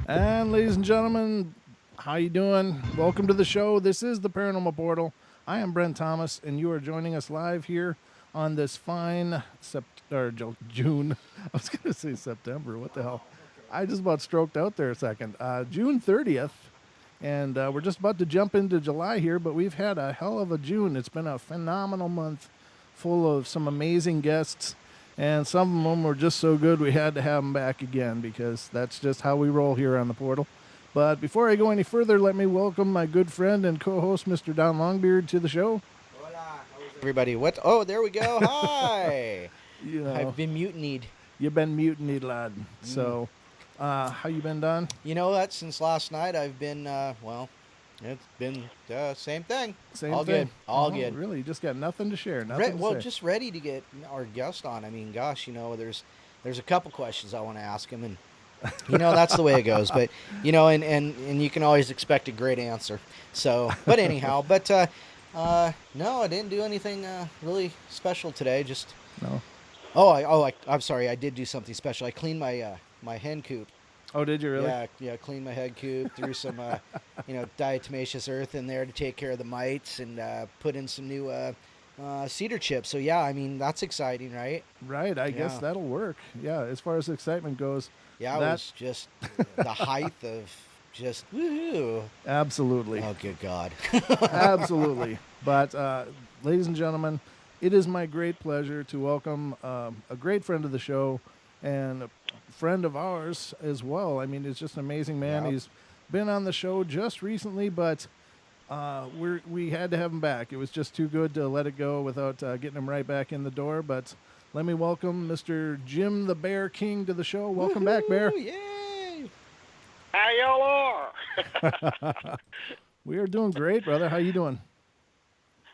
And ladies and gentlemen, how you doing? Welcome to the show. This is the Paranormal Portal. I am Brent Thomas, and you are joining us live here on this fine June. I was going to say September. What the hell? I just about stroked out there a second. June 30th, and we're just about to jump into July here, but we've had a hell of a June. It's been a phenomenal month full of some amazing guests. And some of them were just so good we had to have them back again because that's just how we roll here on the portal. But before I go any further, let me welcome my good friend and co-host, Mr. Don Longbeard, to the show. Hola. Everybody, what? Oh, there we go. Hi. You know, I've been mutinied. You've been mutinied, lad. So, how you been, Don? You know that since last night I've been, it's been same thing. Same All thing. good. All Oh, good. Really? You just got nothing to share? Nothing to say. Just ready to get our guest on. I mean, gosh, there's a couple questions I want to ask him, and that's the way it goes. But and you can always expect a great answer. So, but anyhow, no, I didn't do anything really special today. Just No. I'm sorry. I did do something special. I cleaned my hen coop. Oh, did you really? Yeah, cleaned my head coop, threw some, diatomaceous earth in there to take care of the mites, and put in some new cedar chips. So yeah, I mean that's exciting, right? Right. I guess that'll work. Yeah. As far as excitement goes. Yeah, it was just the height of just woohoo. Absolutely. Oh, good God. Absolutely. But, ladies and gentlemen, it is my great pleasure to welcome a great friend of the show and a friend of ours as well. I mean, he's just an amazing man. Yep. He's been on the show just recently, but we had to have him back. It was just too good to let it go without getting him right back in the door. But let me welcome Mr. Jim the Bear King to the show. Welcome back, Bear. Yay! How y'all are? We are doing great, brother. How you doing?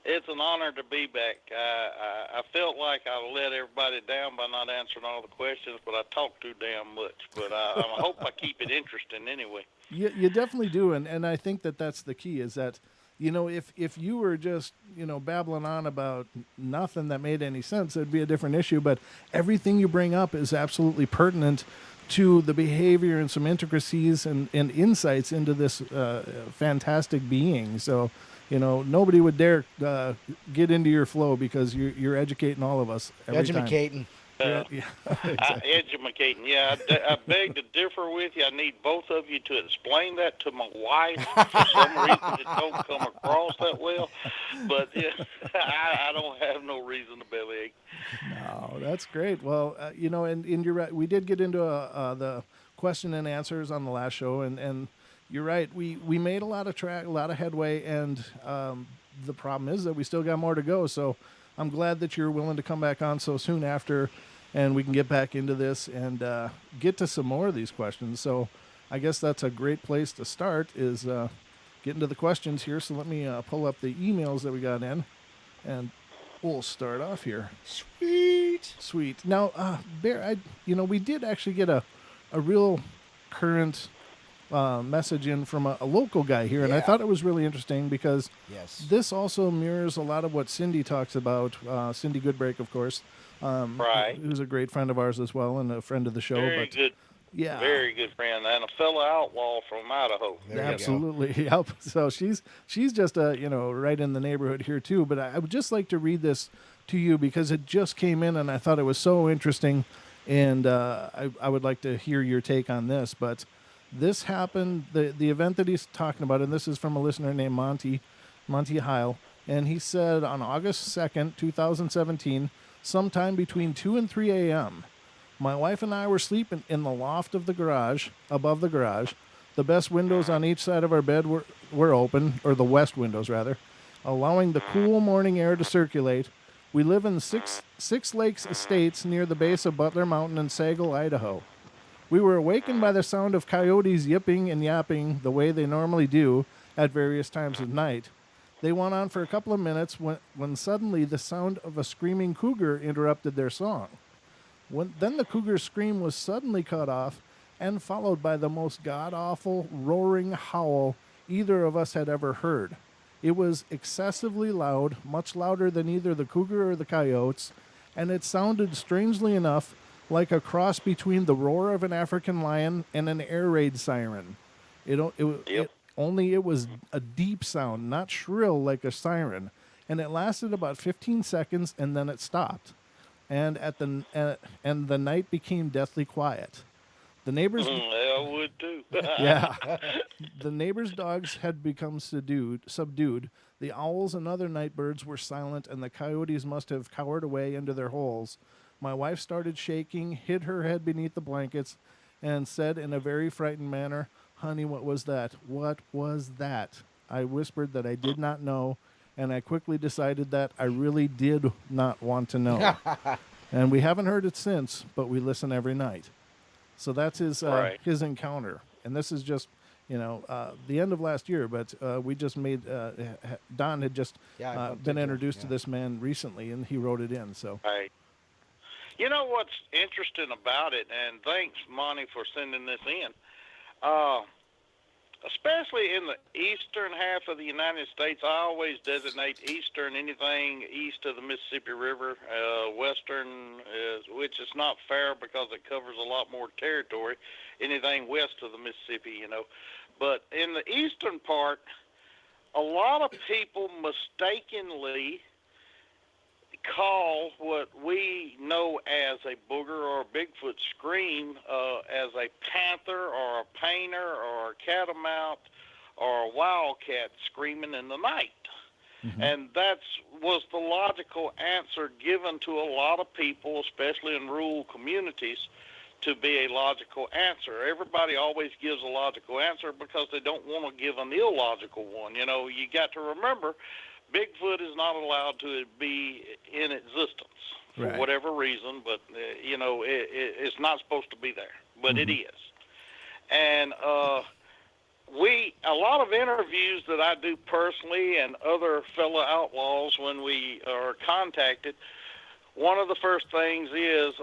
It's an honor to be back. I felt like I let everybody down by not answering all the questions, but I talk too damn much. But I hope I keep it interesting anyway. You definitely do, and I think that's the key is that, if you were just, babbling on about nothing that made any sense, it'd be a different issue. But everything you bring up is absolutely pertinent to the behavior and some intricacies and insights into this fantastic being. So, nobody would dare get into your flow because you're educating all of us every time. Educating. Yeah, exactly. Educating. Yeah, I beg to differ with you. I need both of you to explain that to my wife. For some reason, it don't come across that well. But yeah, I don't have no reason to bellyache. No, that's great. Well, and you're right. We did get into the question and answers on the last show, and you're right. We made a lot of headway, and the problem is that we still got more to go. So I'm glad that you're willing to come back on so soon after, and we can get back into this and get to some more of these questions. So I guess that's a great place to start is getting to the questions here. So let me pull up the emails that we got in, and we'll start off here. Sweet. Now, Bear, we did actually get a real current message in from a local guy here, and I thought it was really interesting because this also mirrors a lot of what Cindy talks about. Cindy Goodbreak, of course, Right. who's a great friend of ours as well and a friend of the show. Very good. Yeah, Very good friend, and a fellow outlaw from Idaho. absolutely. Yep. So she's just right in the neighborhood here too. But I would just like to read this to you because it just came in and I thought it was so interesting, and I would like to hear your take on this. But this happened, the event that he's talking about, and this is from a listener named Monty Heil, and he said on August 2nd, 2017, sometime between 2 and 3 a.m., my wife and I were sleeping in the loft of the garage, above the garage. The best windows on each side of our bed were open, or the west windows, rather, allowing the cool morning air to circulate. We live in Six Lakes Estates near the base of Butler Mountain in Sagal, Idaho. We were awakened by the sound of coyotes yipping and yapping the way they normally do at various times of night. They went on for a couple of minutes when suddenly the sound of a screaming cougar interrupted their song. Then the cougar's scream was suddenly cut off and followed by the most god-awful roaring howl either of us had ever heard. It was excessively loud, much louder than either the cougar or the coyotes, and it sounded, strangely enough, like a cross between the roar of an African lion and an air raid siren. Yep. It was a deep sound, not shrill like a siren, and it lasted about 15 seconds, and then it stopped. And and the night became deathly quiet. The neighbors, I would too. yeah, the neighbors' dogs had become subdued. The owls and other night birds were silent, and the coyotes must have cowered away into their holes. My wife started shaking, hid her head beneath the blankets, and said in a very frightened manner, "Honey, what was that? What was that?" I whispered that I did not know, and I quickly decided that I really did not want to know. And we haven't heard it since, but we listen every night. So that's Right. his encounter. And this is just, the end of last year, but we just made, Don had just Yeah, I bumped been into him, introduced to yeah. this man recently, and he wrote it in. So, Right. You know what's interesting about it, and thanks, Monty, for sending this in. Especially in the eastern half of the United States, I always designate eastern anything east of the Mississippi River. Western, which is not fair because it covers a lot more territory, anything west of the Mississippi, But in the eastern part, a lot of people mistakenly call what we know as a booger or a Bigfoot scream as a panther or a painter or a catamount or a wildcat screaming in the night. mm-hmm. And that was the logical answer given to a lot of people, especially in rural communities, to be a logical answer. Everybody always gives a logical answer because they don't want to give an illogical one. You got to remember, Bigfoot is not allowed to be in existence for Right. whatever reason, but, it's not supposed to be there, but Mm-hmm. it is. And a lot of interviews that I do personally and other fellow outlaws when we are contacted, one of the first things is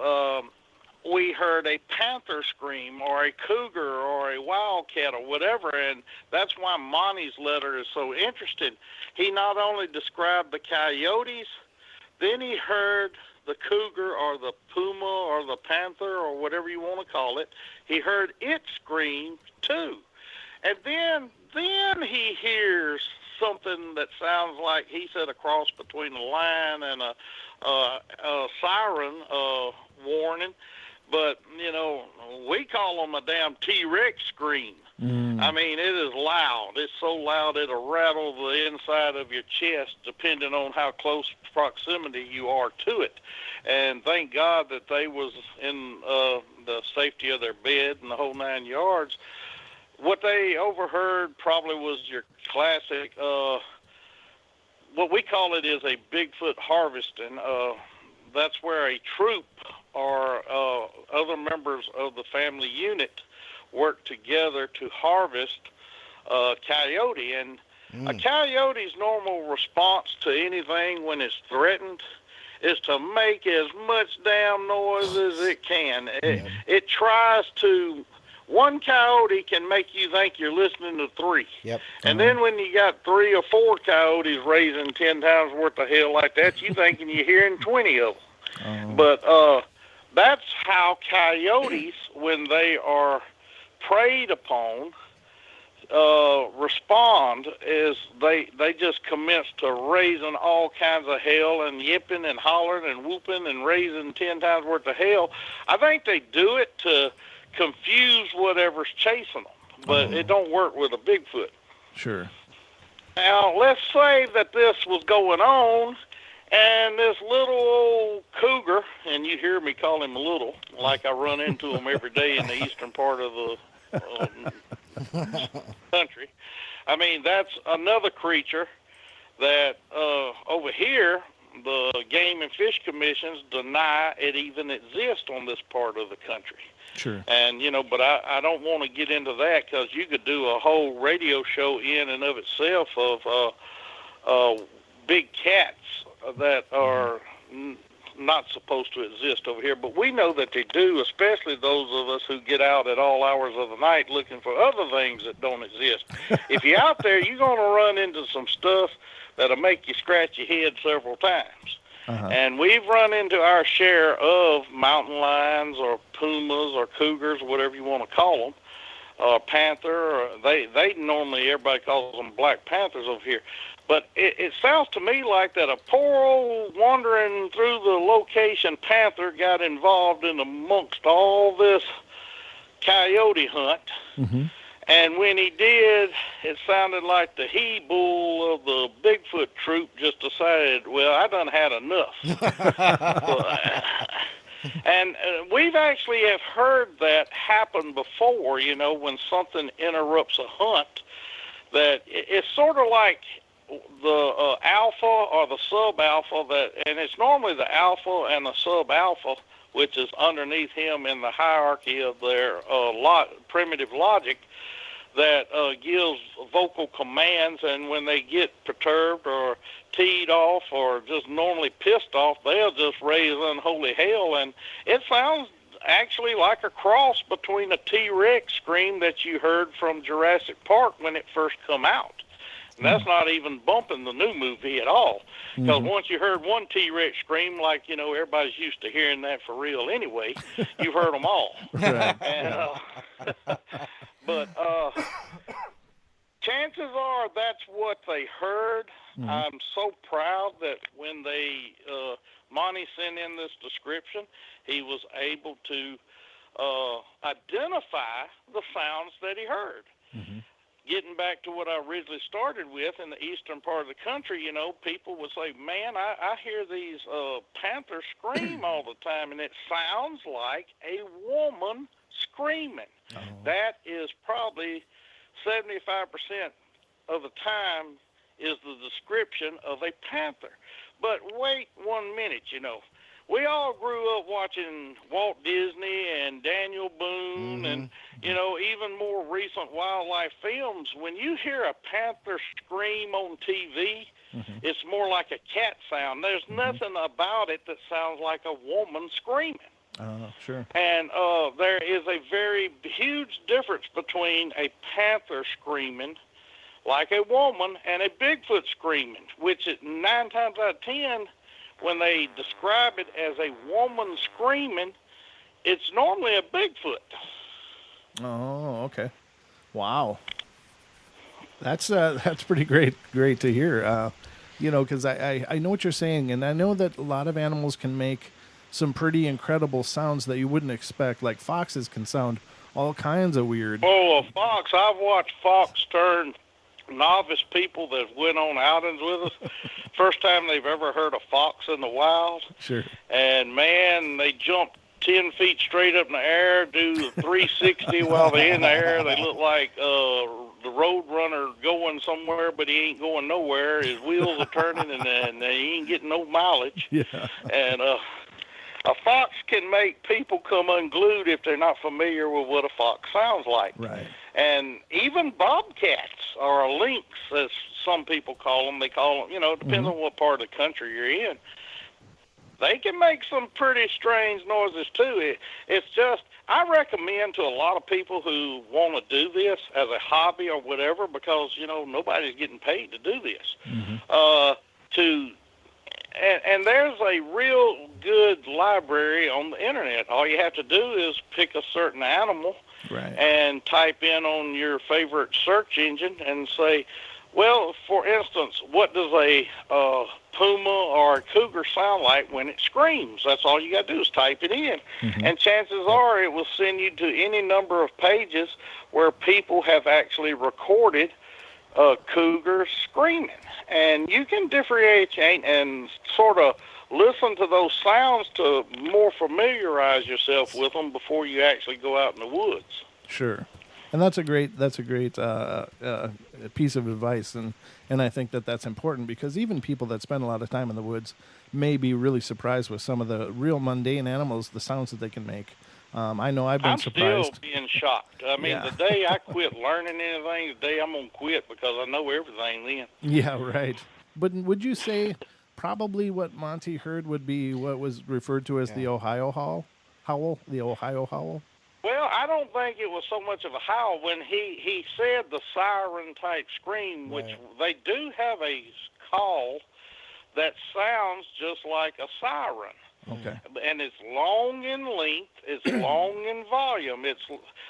we heard a panther scream or a cougar or a wildcat or whatever, and that's why Monty's letter is so interesting. He not only described the coyotes, then he heard the cougar or the puma or the panther or whatever you want to call it. He heard it scream too. And then he hears something that sounds like, he said, a cross between a lion and a siren warning. But, we call them a damn T-Rex scream. Mm. I mean, it is loud. It's so loud it'll rattle the inside of your chest depending on how close proximity you are to it. And thank God that they was in the safety of their bed and the whole 9 yards. What they overheard probably was your classic, what we call it is a Bigfoot harvesting. That's where a troop or other members of the family unit work together to harvest coyote. And a coyote's normal response to anything when it's threatened is to make as much damn noise as it can. It tries to. One coyote can make you think you're listening to three. Yep. And then when you got 3 or 4 coyotes raising 10 times worth of hell like that, you thinking you're hearing 20 of them. But that's how coyotes, when they are preyed upon, respond, is they just commence to raising all kinds of hell and yipping and hollering and whooping and raising 10 times worth of hell. I think they do it to confuse whatever's chasing them, but it don't work with a Bigfoot. Sure. Now, let's say that this was going on, and this little old cougar, and you hear me call him little, like I run into him every day in the eastern part of the country. I mean, that's another creature that over here, the Game and Fish Commissions deny it even exists on this part of the country. Sure. And, but I don't want to get into that because you could do a whole radio show in and of itself of big cats that are not supposed to exist over here. But we know that they do, especially those of us who get out at all hours of the night looking for other things that don't exist. If you're out there, you're going to run into some stuff that'll make you scratch your head several times. And we've run into our share of mountain lions or pumas or cougars, whatever you want to call them, panther. Or they normally, everybody calls them black panthers over here. But it sounds to me like that a poor old wandering through the location panther got involved in amongst all this coyote hunt. And when he did, it sounded like the he-bull of the Bigfoot troop just decided, well, I done had enough. And we've actually have heard that happen before, you know, when something interrupts a hunt, that it's sort of like the alpha or the sub-alpha, and it's normally the alpha and the sub-alpha, which is underneath him in the hierarchy of their primitive logic, that gives vocal commands, and when they get perturbed or teed off or just normally pissed off, they'll just raise unholy hell. And it sounds actually like a cross between a T-Rex scream that you heard from Jurassic Park when it first come out. And that's not even bumping the new movie at all. Because once you heard one T-Rex scream, like, you know, everybody's used to hearing that for real anyway, you've heard them all. But chances are that's what they heard. I'm so proud that when they, Monty sent in this description, he was able to identify the sounds that he heard. Getting back to what I originally started with, in the eastern part of the country, you know, people would say, man, I hear these panthers scream all the time, and it sounds like a woman screaming. That is probably 75% of the time is the description of a panther. But wait 1 minute, you know. We all grew up watching Walt Disney and Daniel Boone and, you know, even more recent wildlife films. When you hear a panther scream on TV, it's more like a cat sound. There's nothing about it that sounds like a woman screaming. Sure. And there is a very huge difference between a panther screaming like a woman and a Bigfoot screaming, which is 9 times out of 10, when they describe it as a woman screaming, it's normally a Bigfoot. Oh, okay. Wow. That's pretty great to hear. You know, because I know what you're saying, and I know that a lot of animals can make some pretty incredible sounds that you wouldn't expect. Like foxes can sound all kinds of weird. Oh, a fox. I've watched fox turn novice people that went on outings with us. First time they've ever heard a fox in the wild. Sure. And, man, they jump 10 feet straight up in the air, do the 360 while they're in the air. They look like the road runner going somewhere, but he ain't going nowhere. His wheels are turning, and he ain't getting no mileage. Yeah. And a fox can make people come unglued if they're not familiar with what a fox sounds like. Right. And even bobcats, or lynx, as some people call them, they call them, you know, it depends on what part of the country you're in. They can make some pretty strange noises, too. It's just, I recommend to a lot of people who want to do this as a hobby or whatever, because, you know, nobody's getting paid to do this, and there's a real good library on the internet. All you have to do is pick a certain animal and type in on your favorite search engine and say, well, for instance, what does a puma or a cougar sound like when it screams? That's all you got to do is type it in. And chances are it will send you to any number of pages where people have actually recorded cougars screaming. And you can differentiate and sort of listen to those sounds to more familiarize yourself with them before you actually go out in the woods. Sure. And that's a great piece of advice, and I think that's important, because even people that spend a lot of time in the woods may be really surprised with some of the real mundane animals, the sounds that they can make. I know I've been surprised. I'm still being shocked. I mean, the day I quit learning anything, the day I'm going to quit, because I know everything then. Yeah, right. But would you say probably what Monty heard would be what was referred to as the Ohio howl? The Ohio howl? Well, I don't think it was so much of a howl. When he said the siren-type scream, which they do have a call that sounds just like a siren. Okay. And it's long in length, it's long in volume.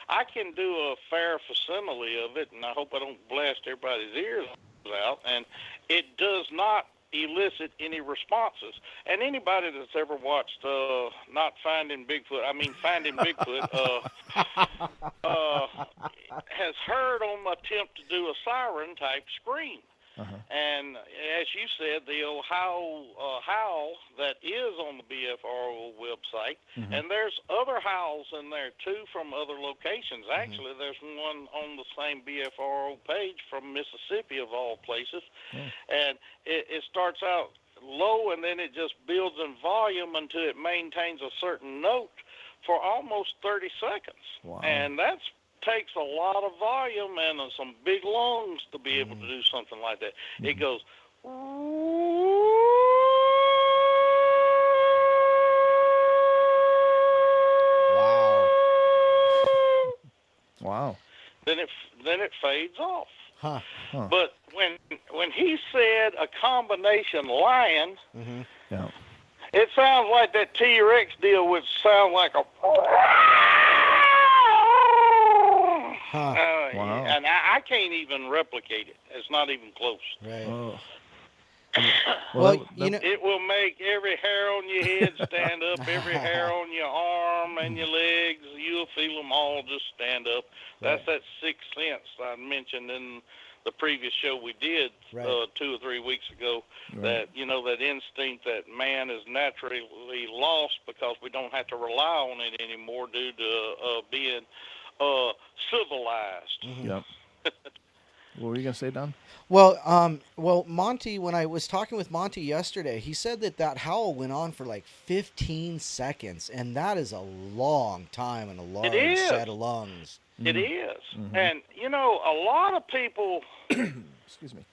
I can do a fair facsimile of it, and I hope I don't blast everybody's ears out. And it does not elicit any responses. And anybody that's ever watched Finding Bigfoot has heard them attempt to do a siren type scream. Uh-huh. And as you said, the old howl that is on the BFRO website, and there's other howls in there too from other locations. Actually, there's one on the same BFRO page from Mississippi of all places, and it starts out low and then it just builds in volume until it maintains a certain note for almost 30 seconds. Wow. And that's takes a lot of volume and some big lungs to be able to do something like that. It goes Wow. Then it fades off. Huh. But when he said a combination lion, Yeah. it sounds like that T-Rex deal would sound like a Wow. and I can't even replicate it. It's not even close. Right. Oh. Well, you know, It will make every hair on your head stand up, every hair on your arm and your legs. You'll feel them all just stand up. That's that sixth sense I mentioned in the previous show we did 2 or 3 weeks ago. That, that instinct that man is naturally lost because we don't have to rely on it anymore due to being civilized. Yep. What were you gonna say, Don? Well, Monty, when I was talking with Monty yesterday, he said that howl went on for like 15 seconds, and that is a long time and a long set of lungs. It is. And, a lot of people, Excuse me.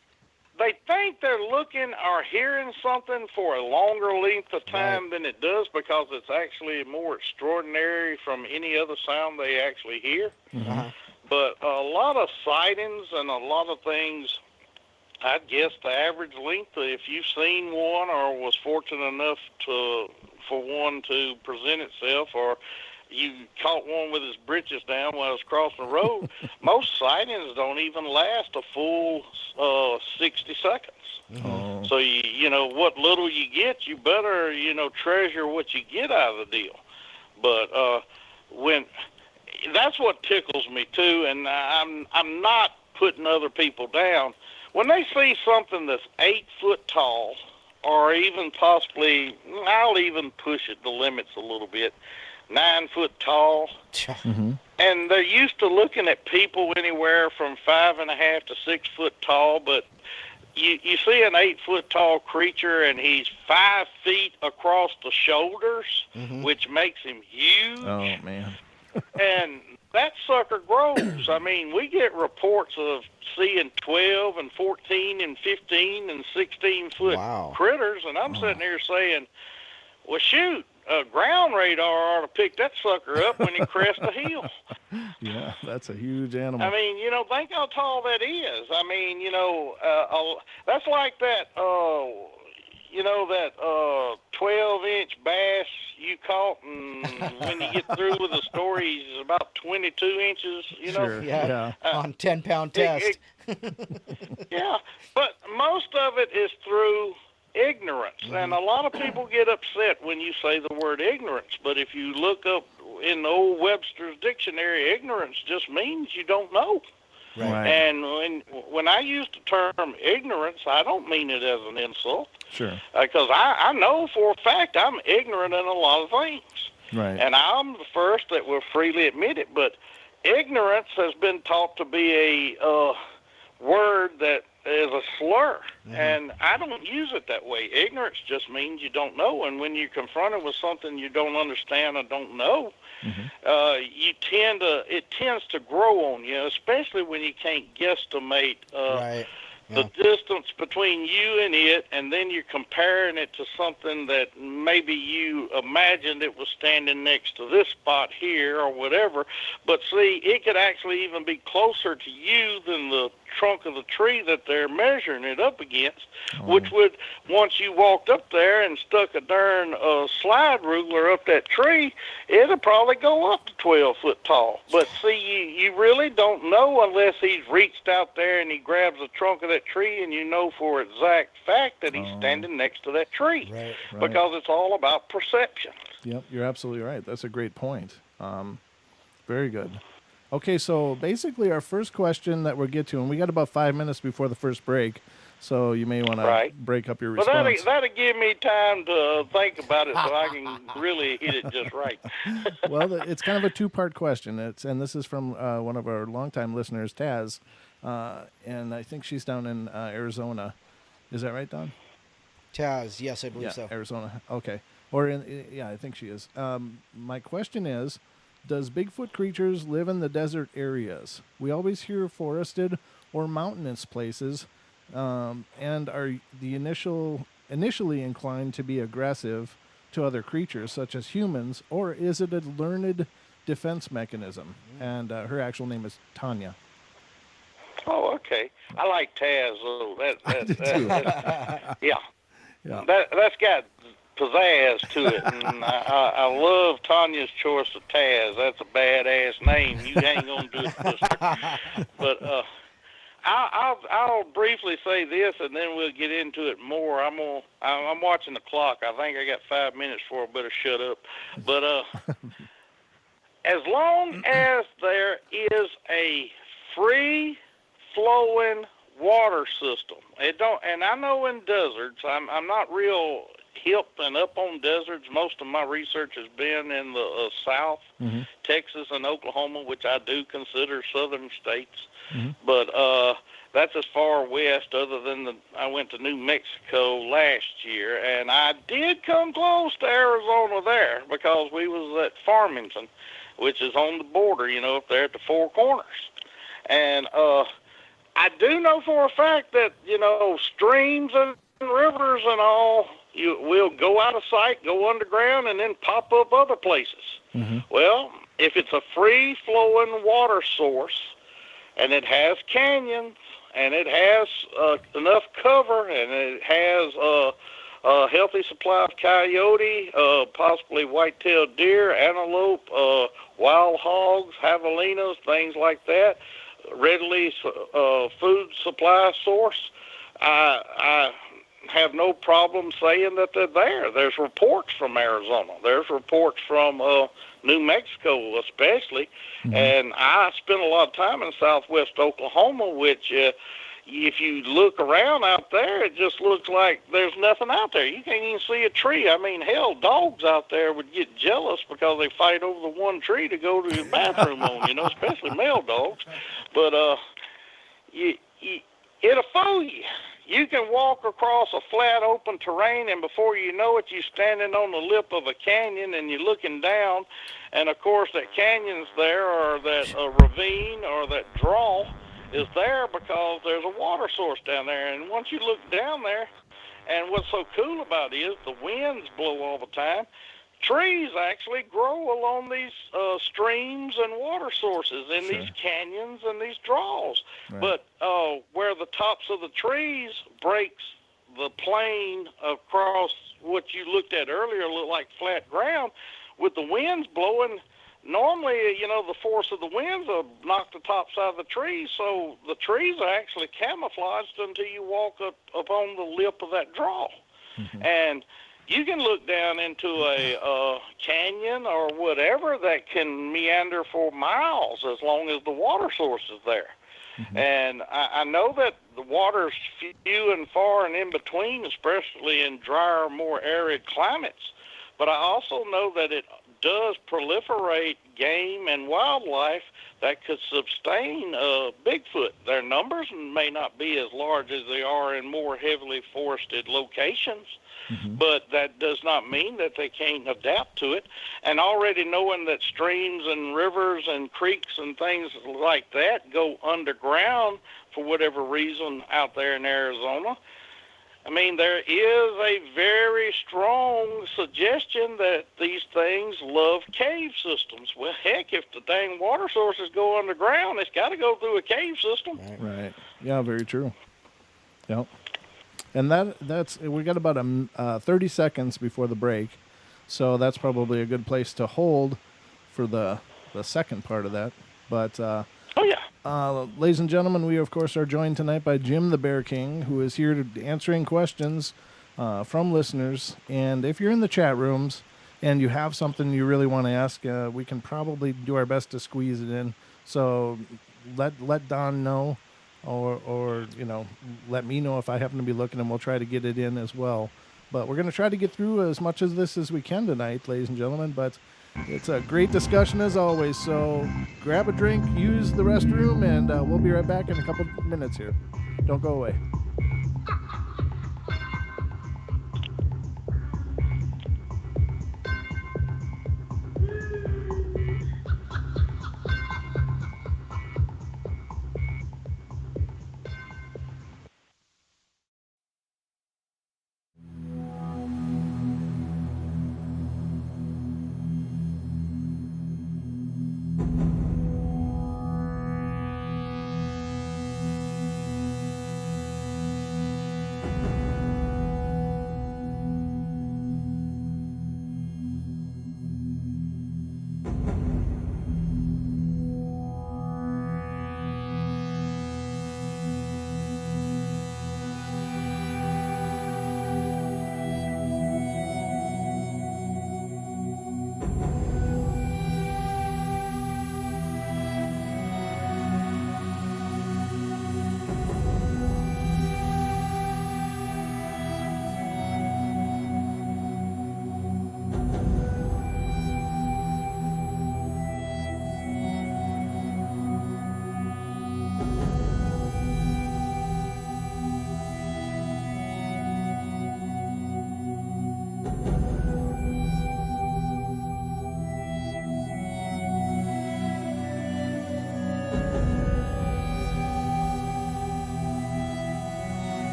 they think they're looking or hearing something for a longer length of time than it does because it's actually more extraordinary from any other sound they actually hear. But a lot of sightings and a lot of things, I'd guess the average length, if you've seen one or was fortunate enough for one to present itself, or you caught one with his britches down while I was crossing the road, most sightings don't even last a full 60 seconds. Oh. So, what little you get, you better, treasure what you get out of the deal. But that's what tickles me, too, and I'm not putting other people down. When they see something that's 8 foot tall, or even possibly, I'll even push it the limits a little bit, 9 foot tall, and they're used to looking at people anywhere from 5.5 to 6 foot tall, but you see an 8 foot tall creature and he's 5 feet across the shoulders, which makes him huge. Oh man. And that sucker grows. I mean, we get reports of seeing 12 and 14 and 15 and 16 foot critters, and I'm sitting here saying, well, shoot, ground radar ought to pick that sucker up when he crests a hill. Yeah, that's a huge animal. I mean, think how tall that is. I mean, that's like that, that 12-inch bass you caught, and when you get through with the story, he's about 22 inches, Sure. Yeah. On 10-pound test. Yeah, but most of it is through ignorance, and a lot of people get upset when you say the word ignorance, but if you look up in the old Webster's dictionary, ignorance just means you don't know. Right. And when I use the term ignorance, I don't mean it as an insult. Sure. Because I know for a fact I'm ignorant in a lot of things. Right. And I'm the first that will freely admit it. But ignorance has been taught to be a word that is a slur. And I don't use it that way. Ignorance just means you don't know. And when you're confronted with something you don't understand or don't know, it tends to grow on you, especially when you can't guesstimate the distance between you and it, and then you're comparing it to something that maybe you imagined it was standing next to this spot here or whatever. But see, it could actually even be closer to you than the trunk of the tree that they're measuring it up against, which would, once you walked up there and stuck a darn slide ruler up that tree, it'll probably go up to 12 foot tall. But see, you really don't know unless he's reached out there and he grabs the trunk of that tree, and you know for exact fact that he's standing next to that tree. Right. Because it's all about perception. Yep, you're absolutely right. That's a great point. Very good. Okay, so basically our first question that we'll get to, and we got about 5 minutes before the first break, so you may want to break up your response. Well, that'll give me time to think about it so I can really hit it just right. Well, it's kind of a two-part question. And this is from one of our longtime listeners, Taz, and I think she's down in Arizona. Is that right, Don? Taz, yes, I believe so. Arizona. Okay. I think she is. My question is, does Bigfoot creatures live in the desert areas? We always hear forested or mountainous places, and are initially inclined to be aggressive to other creatures, such as humans, or is it a learned defense mechanism? And her actual name is Tanya. Oh, okay. I like Taz, though. Yeah. That's got pizzazz to it, and I love Tanya's choice of Taz. That's a badass name. You ain't gonna do it, sister. But I'll briefly say this, and then we'll get into it more. I'm watching the clock. I think I got 5 minutes before I better shut up. But as long as there is a free flowing water system, and I know in deserts, I'm not real hip and up on deserts. Most of my research has been in the South, Texas and Oklahoma, which I do consider southern states. But that's as far west, other than I went to New Mexico last year, and I did come close to Arizona there because we was at Farmington, which is on the border, up there at the Four Corners. And I do know for a fact that, streams and rivers and all, will go out of sight, go underground, and then pop up other places. Well, if it's a free-flowing water source, and it has canyons, and it has enough cover, and it has a healthy supply of coyote, possibly white-tailed deer, antelope, wild hogs, javelinas, things like that, readily food supply source, I have no problem saying that they're there. There's reports from Arizona. There's reports from New Mexico especially. And I spent a lot of time in southwest Oklahoma, which if you look around out there, it just looks like there's nothing out there. You can't even see a tree. I mean, hell, dogs out there would get jealous because they fight over the one tree to go to the bathroom on, especially male dogs. But it'll fool you. You can walk across a flat, open terrain, and before you know it, you're standing on the lip of a canyon, and you're looking down. And, of course, that canyon's there, or that ravine, or that draw is there because there's a water source down there. And once you look down there, and what's so cool about it is the winds blow all the time. Trees actually grow along these streams and water sources in these canyons and these draws. But where the tops of the trees breaks the plain across what you looked at earlier, looked like flat ground, with the winds blowing, normally, the force of the winds will knock the top side of the trees, so the trees are actually camouflaged until you walk up on the lip of that draw. And you can look down into a canyon or whatever that can meander for miles as long as the water source is there. And I know that the water's few and far and in between, especially in drier, more arid climates. But I also know that it does proliferate game and wildlife that could sustain Bigfoot. Their numbers may not be as large as they are in more heavily forested locations, but that does not mean that they can't adapt to it. And already knowing that streams and rivers and creeks and things like that go underground for whatever reason out there in Arizona, I mean, there is a very strong suggestion that these things love cave systems. Well, heck, if the dang water sources go underground, it's got to go through a cave system. Right. Yeah, very true. Yep. And that's we got about 30 seconds before the break, so that's probably a good place to hold for the second part of that. But Oh yeah. ladies and gentlemen, we of course are joined tonight by Jim the Bear King, who is here to answering questions from listeners. And if you're in the chat rooms and you have something you really want to ask, we can probably do our best to squeeze it in. So let Don know, or let me know if I happen to be looking, and we'll try to get it in as well. But we're going to try to get through as much of this as we can tonight, ladies and gentlemen. But it's a great discussion as always. So grab a drink, use the restroom, and we'll be right back in a couple minutes here. Don't go away.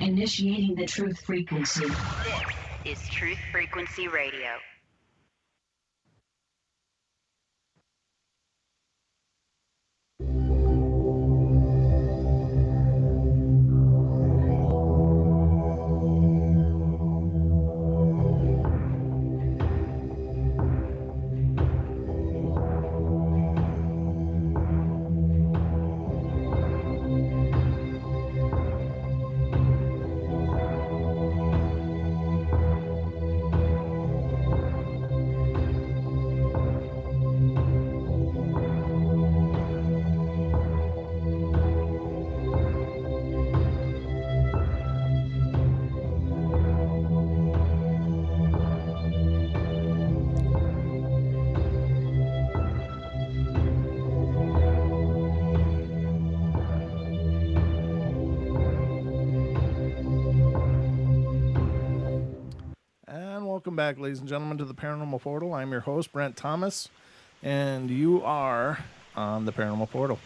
Initiating the truth frequency. This is Truth Frequency Radio. welcome back, ladies and gentlemen, to the Paranormal Portal. I'm your host, Brent Thomas, and you are on the Paranormal Portal.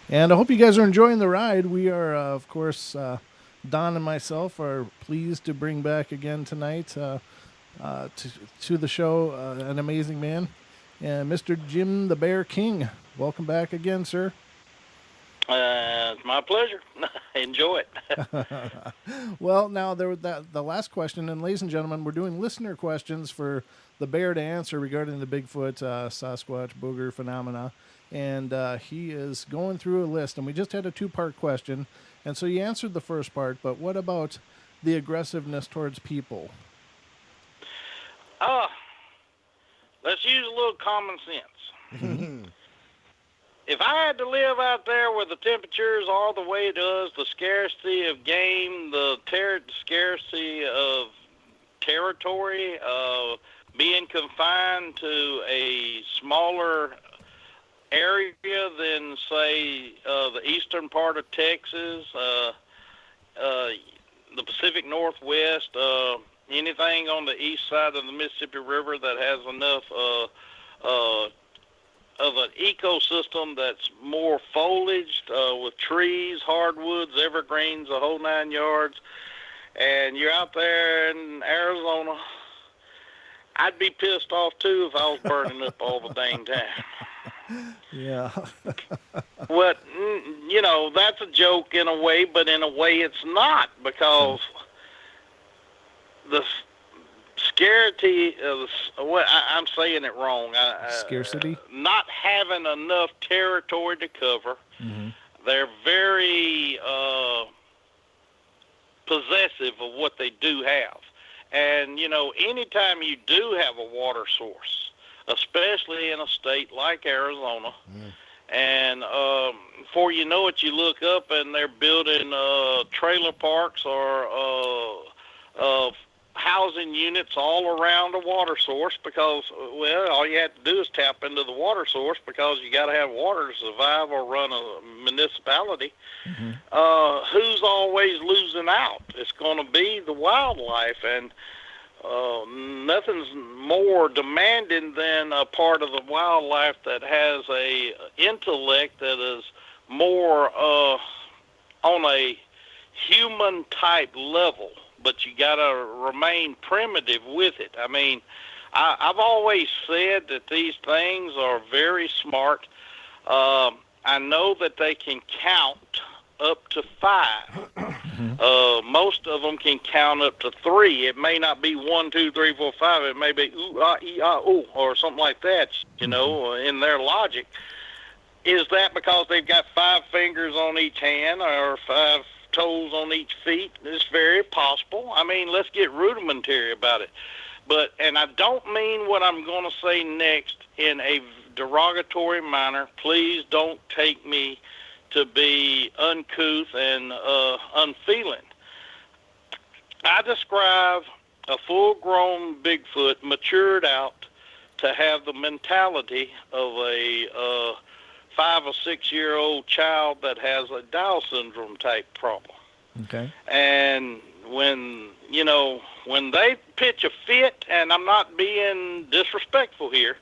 And I hope you guys are enjoying the ride. We are, of course, Don and myself are pleased to bring back again tonight to the show an amazing man, Mr. Jim the Bear King. Welcome back again, sir. It's my pleasure. Enjoy it. Well, now there was the last question, and ladies and gentlemen, we're doing listener questions for the bear to answer regarding the Bigfoot, Sasquatch, booger phenomena, and he is going through a list, and we just had a 2-part question, and so you answered the first part, but what about the aggressiveness towards people? Let's use a little common sense. If I had to live out there where the temperatures are the way it is, the scarcity of game, the scarcity of territory, being confined to a smaller area than, say, the eastern part of Texas, the Pacific Northwest, anything on the east side of the Mississippi River that has enough of an ecosystem that's more foliaged, with trees, hardwoods, evergreens, the whole 9 yards, and you're out there in Arizona, I'd be pissed off too if I was burning up all the dang time. Yeah. Well, you know, that's a joke in a way, but in a way it's not, because the scarcity of I'm saying it wrong. Scarcity? Not having enough territory to cover. Mm-hmm. They're very possessive of what they do have. And, you know, anytime you do have a water source, especially in a state like Arizona, and before you know it, you look up and they're building trailer parks or housing units all around a water source because, well, all you have to do is tap into the water source because you got to have water to survive or run a municipality. Mm-hmm. Who's always losing out? It's going to be the wildlife, and nothing's more demanding than a part of the wildlife that has a intellect that is more on a human type level. But you got to remain primitive with it. I mean, I've always said that these things are very smart. I know that they can count up to 5. Most of them can count up to 3. It may not be 1, 2, 3, 4, 5. It may be ooh, ah, ee, ah, ooh, or something like that, you know, in their logic. Is that because they've got 5 fingers on each hand or 5 toes on each feet? It's very possible. I mean, let's get rudimentary about it. But, and I don't mean what I'm going to say next in a derogatory manner. Please don't take me to be uncouth and unfeeling. I describe a full-grown Bigfoot matured out to have the mentality of a 5 or 6 year old child that has a Down syndrome type problem. Okay. And when, you know, when they pitch a fit, and I'm not being disrespectful here,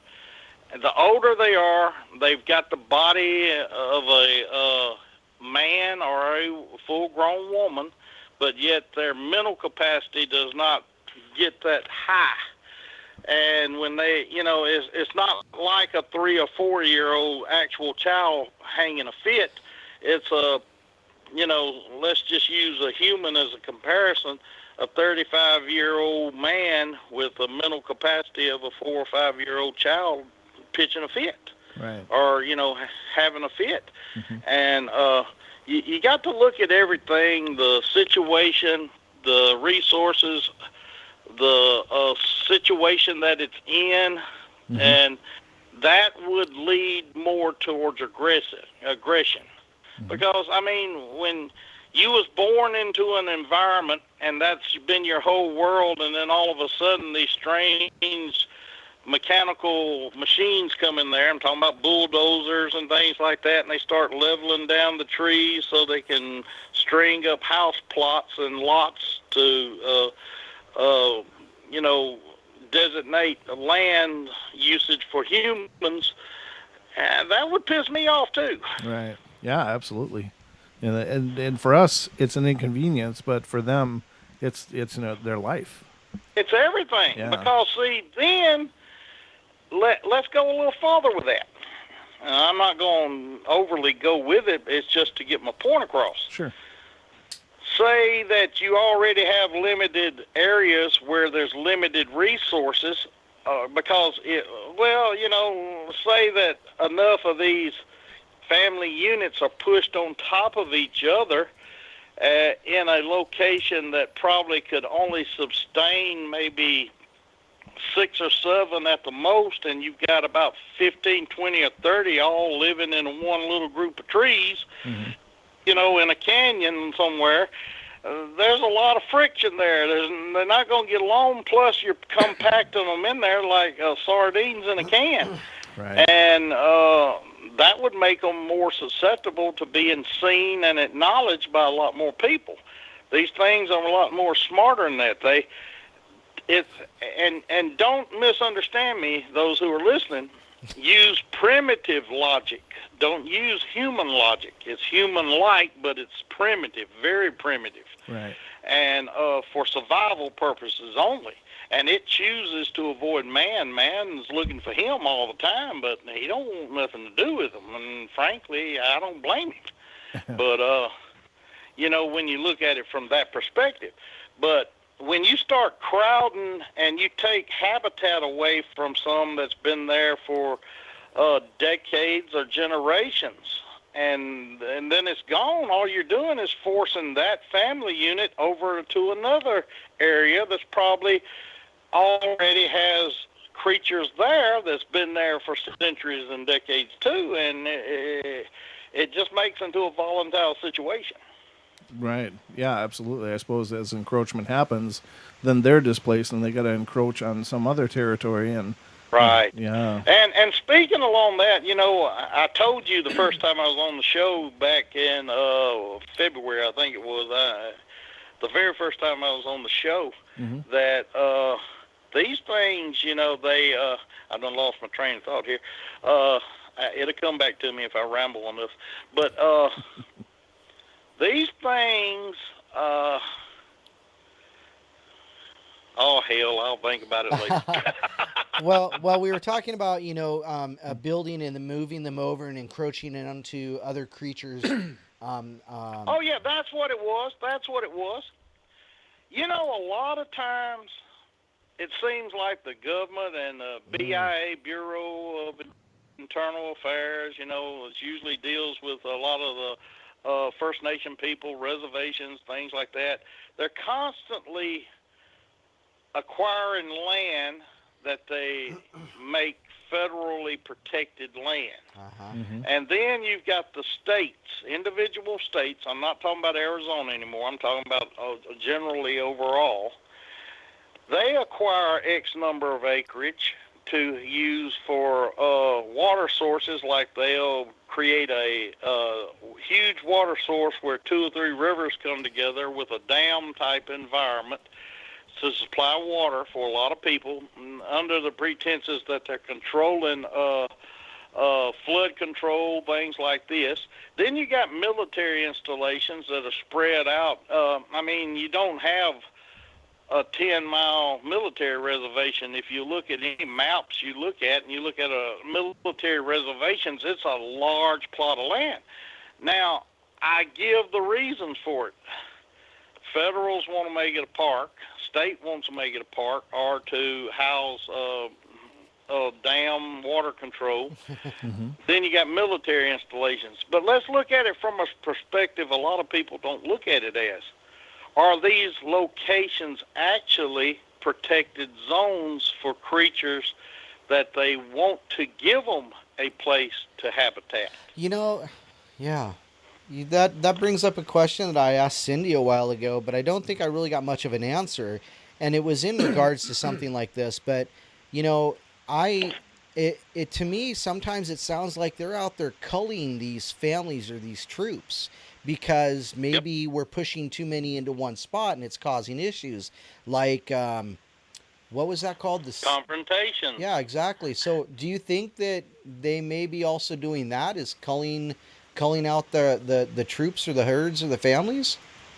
the older they are, they've got the body of a man or a full-grown woman, but yet their mental capacity does not get that high. And when they, you know, it's not like a 3 or 4 year old actual child hanging a fit. It's a, you know, let's just use a human as a comparison, a 35-year-old man with a mental capacity of a 4 or 5 year old child pitching a fit. Right. Or, you know, having a fit. And you got to look at everything, the situation, the resources, the situation that it's in, and that would lead more towards aggression. Because, I mean, when you was born into an environment and that's been your whole world, and then all of a sudden these strange mechanical machines come in there, I'm talking about bulldozers and things like that, and they start leveling down the trees so they can string up house plots and lots to, you know, designate land usage for humans, that would piss me off too. Right. Yeah, absolutely. And for us, it's an inconvenience, but for them, it's their life. It's everything. Yeah. Because, see, then let's go a little farther with that. I'm not going to overly go with it. It's just to get my point across. Sure. Say that you already have limited areas where there's limited resources, because, say that enough of these family units are pushed on top of each other in a location that probably could only sustain maybe 6 or 7 at the most, and you've got about 15, 20, or 30 all living in one little group of trees, Mm-hmm. In a canyon somewhere. There's a lot of friction there. They're not going to get along, plus you're compacting them in there like sardines in a can. Right. And that would make them more susceptible to being seen and acknowledged by a lot more people. These things are a lot more smarter than that. And don't misunderstand me, those who are listening. Use primitive logic. Don't use human logic. It's human-like, but it's primitive, very primitive. Right. And for survival purposes only. And it chooses to avoid man. Man's looking for him all the time, but he don't want nothing to do with him. And frankly, I don't blame him. But, when you look at it from that perspective. But when you start crowding and you take habitat away from some that's been there for decades or generations, and then it's gone, all you're doing is forcing that family unit over to another area that's probably already has creatures there that's been there for centuries and decades too, and it just makes into a volatile situation. Right. Yeah, absolutely. I suppose as encroachment happens, then they're displaced and they got to encroach on some other territory. And right. Yeah. And speaking along that, I told you the first time I was on the show back in February, I think it was, the very first time I was on the show, Mm-hmm. that these things, I done lost my train of thought here. It'll come back to me if I ramble on this. But these things, oh, hell, I'll think about it later. Well, we were talking about, building and then moving them over and encroaching it onto other creatures. Oh, yeah, that's what it was. A lot of times it seems like the government and the BIA, Bureau of Internal Affairs, it usually deals with a lot of the First Nation people, reservations, things like that. They're constantly acquiring land that they make federally protected land. Uh-huh. Mm-hmm. And then you've got the states, individual states. I'm not talking about Arizona anymore. I'm talking about generally overall. They acquire X number of acreage to use for water sources, like they'll create a huge water source where 2 or 3 rivers come together with a dam-type environment to supply water for a lot of people under the pretenses that they're controlling flood control, things like this. Then you got military installations that are spread out. You don't have a 10-mile military reservation. If you look at any maps you look at, and you look at military reservations, it's a large plot of land. Now, I give the reasons for it. Federals want to make it a park. State wants to make it a park, or to house dam water control. Mm-hmm. Then you got military installations. But let's look at it from a perspective a lot of people don't look at it as. Are these locations actually protected zones for creatures that they want to give them a place to habitat? Yeah. That brings up a question that I asked Cindy a while ago, but I don't think I really got much of an answer. And it was in regards to something like this. But, to me, sometimes it sounds like they're out there culling these families or these troops, because maybe we're pushing too many into one spot and it's causing issues. Like, What was that called? confrontation. Yeah, exactly. So, do you think that they may be also doing that? Is culling out the troops or the herds or the families?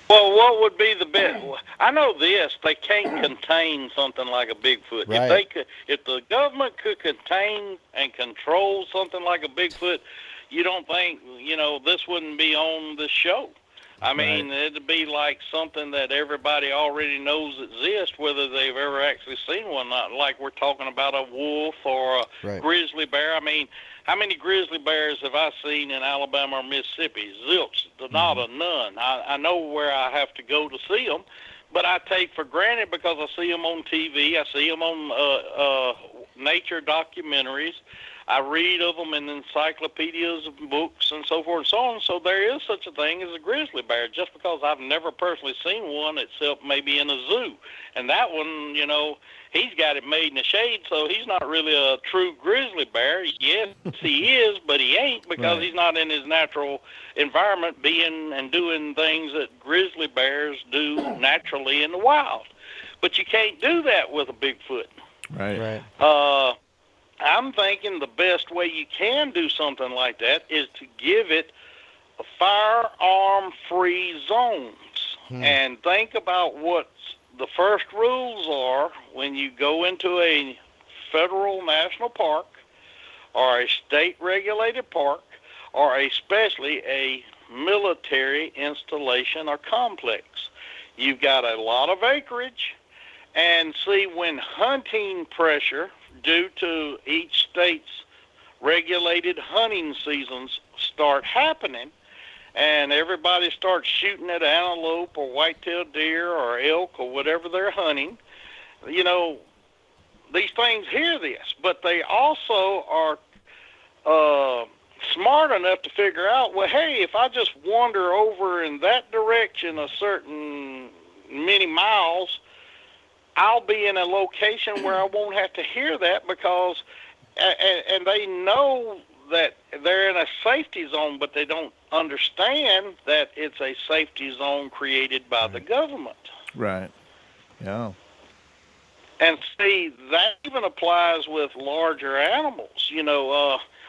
Well, what would be the best? I know this: they can't contain something like a Bigfoot. If Right. they could, if the government could contain and control something like a Bigfoot, you don't think this wouldn't be on the show? I mean, it'd be like something that everybody already knows exists, whether they've ever actually seen one. Not like we're talking about a wolf or a Right. grizzly bear. I mean, how many grizzly bears have I seen in Alabama or Mississippi? Zilch, not a none. I know where I have to go to see them, but I take for granted because I see them on TV. I see them on nature documentaries. I read of them in encyclopedias of books and so forth and so on. So there is such a thing as a grizzly bear, just because I've never personally seen one except maybe in a zoo. And that one, he's got it made in the shade, so he's not really a true grizzly bear. Yes, he is, but he ain't, because he's not in his natural environment being and doing things that grizzly bears do naturally in the wild. But you can't do that with a Bigfoot. Right. I'm thinking the best way you can do something like that is to give it firearm-free zones. And think about what the first rules are when you go into a federal national park or a state-regulated park or especially a military installation or complex. You've got a lot of acreage, and see, when hunting pressure due to each state's regulated hunting seasons start happening, and everybody starts shooting at antelope or white-tailed deer or elk or whatever they're hunting, these things hear this, but they also are smart enough to figure out, well, hey, if I just wander over in that direction a certain many miles, I'll be in a location where I won't have to hear that, because, and they know that they're in a safety zone, but they don't understand that it's a safety zone created by the government. Right. Yeah. And see, that even applies with larger animals,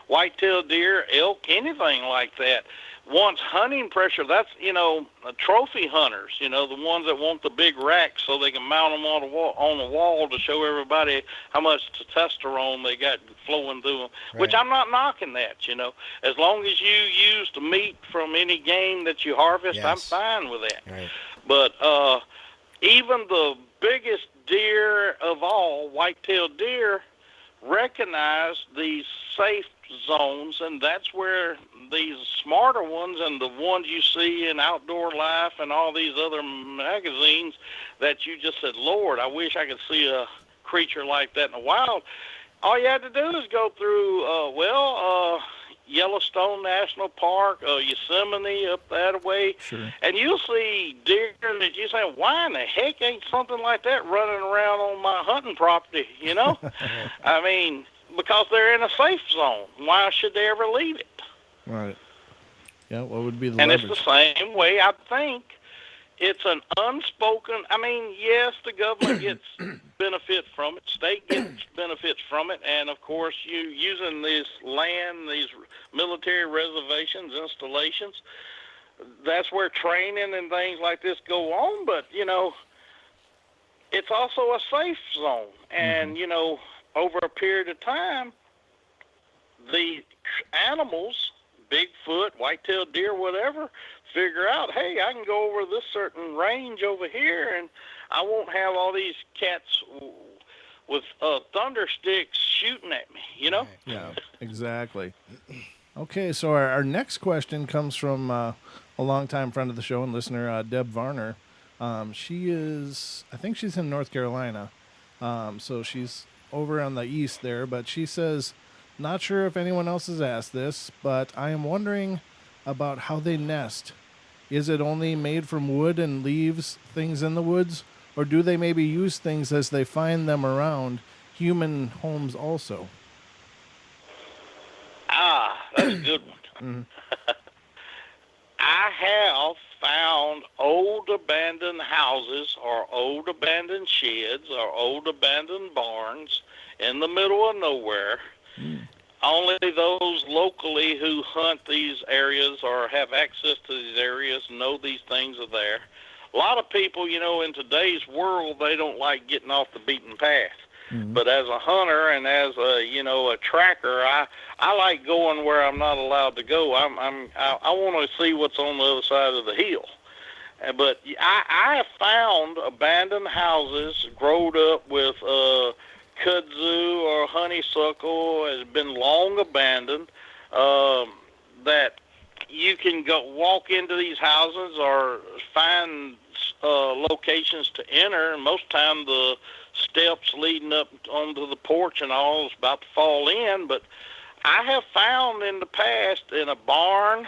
white-tailed deer, elk, anything like that. Once hunting pressure, that's, trophy hunters, the ones that want the big racks so they can mount them on the wall to show everybody how much testosterone they got flowing through them, which I'm not knocking that, As long as you use the meat from any game that you harvest, I'm fine with that. Right. But even the biggest deer of all, white-tailed deer, recognize these safe zones, and that's where these smarter ones and the ones you see in Outdoor Life and all these other magazines that you just said, Lord, I wish I could see a creature like that in the wild. All you had to do is go through, Yellowstone National Park, Yosemite up that way, and you'll see deer that you say, why in the heck ain't something like that running around on my hunting property, I mean, because they're in a safe zone. Why should they ever leave it? Right. Yeah, what would be the And leverage? it's the same way, I think. It's an unspoken, I mean, yes, the government gets benefit from it. State gets benefits from it. And, of course, you using this land, these military reservations, installations, that's where training and things like this go on. But, it's also a safe zone. And, over a period of time, the animals, Bigfoot, white-tailed deer, whatever, figure out, hey, I can go over this certain range over here, and I won't have all these cats with thunder sticks shooting at me, Yeah, exactly. Okay, so our next question comes from a longtime friend of the show and listener, Deb Varner. She is, I think she's in North Carolina, so she's over on the east there, but she says, not sure if anyone else has asked this, but I am wondering about how they nest. Is it only made from wood and leaves, things in the woods, or do they maybe use things as they find them around human homes also? That's a good one. I have found old old abandoned houses or old abandoned sheds or old abandoned barns in the middle of nowhere. Only those locally who hunt these areas or have access to these areas know these things are there. A lot of people, in today's world, they don't like getting off the beaten path. But as a hunter and as a tracker, I like going where I'm not allowed to go. I want to see what's on the other side of the hill. But I have found abandoned houses growed up with kudzu or honeysuckle, has been long abandoned, that you can go walk into these houses or find locations to enter, and most time the steps leading up onto the porch and all is about to fall in. But I have found in the past in a barn,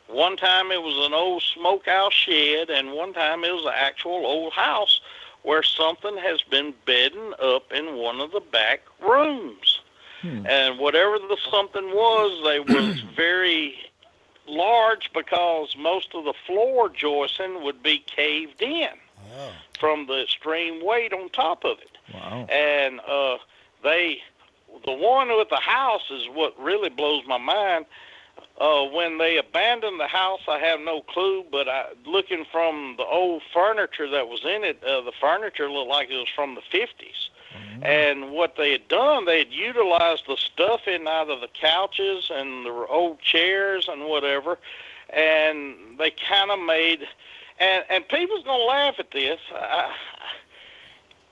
one time it was an old smokehouse shed, and one time it was an actual old house where something has been bedding up in one of the back rooms. And whatever the something was, they was very large because most of the floor joisting would be caved in from the extreme weight on top of it. Wow. And the one with the house is what really blows my mind. When they abandoned the house, I have no clue, but looking from the old furniture that was in it, the furniture looked like it was from the 50s. And what they had done, they had utilized the stuffing out of the couches and the old chairs and whatever, and they kind of made, and people's going to laugh at this.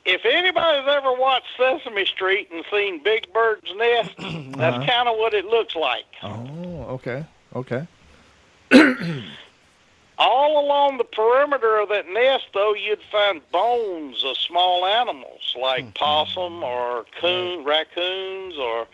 If anybody's ever watched Sesame Street and seen Big Bird's Nest, that's kind of what it looks like. Oh, okay. All along the perimeter of that nest, though, you'd find bones of small animals like possum or raccoons, or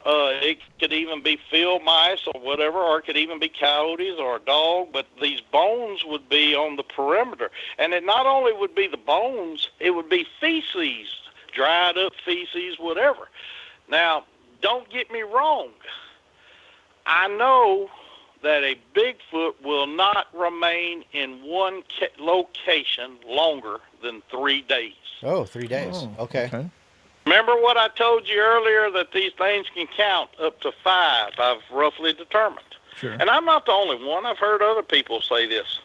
it could even be field mice or whatever, or it could even be coyotes or a dog. But these bones would be on the perimeter. And it not only would be the bones, it would be feces, dried up feces, whatever. Now, don't get me wrong. I know that a Bigfoot will not remain in one location longer than 3 days. Oh, 3 days. Okay. Remember what I told you earlier, that these things can count up to 5, I've roughly determined. Sure. And I'm not the only one. I've heard other people say this.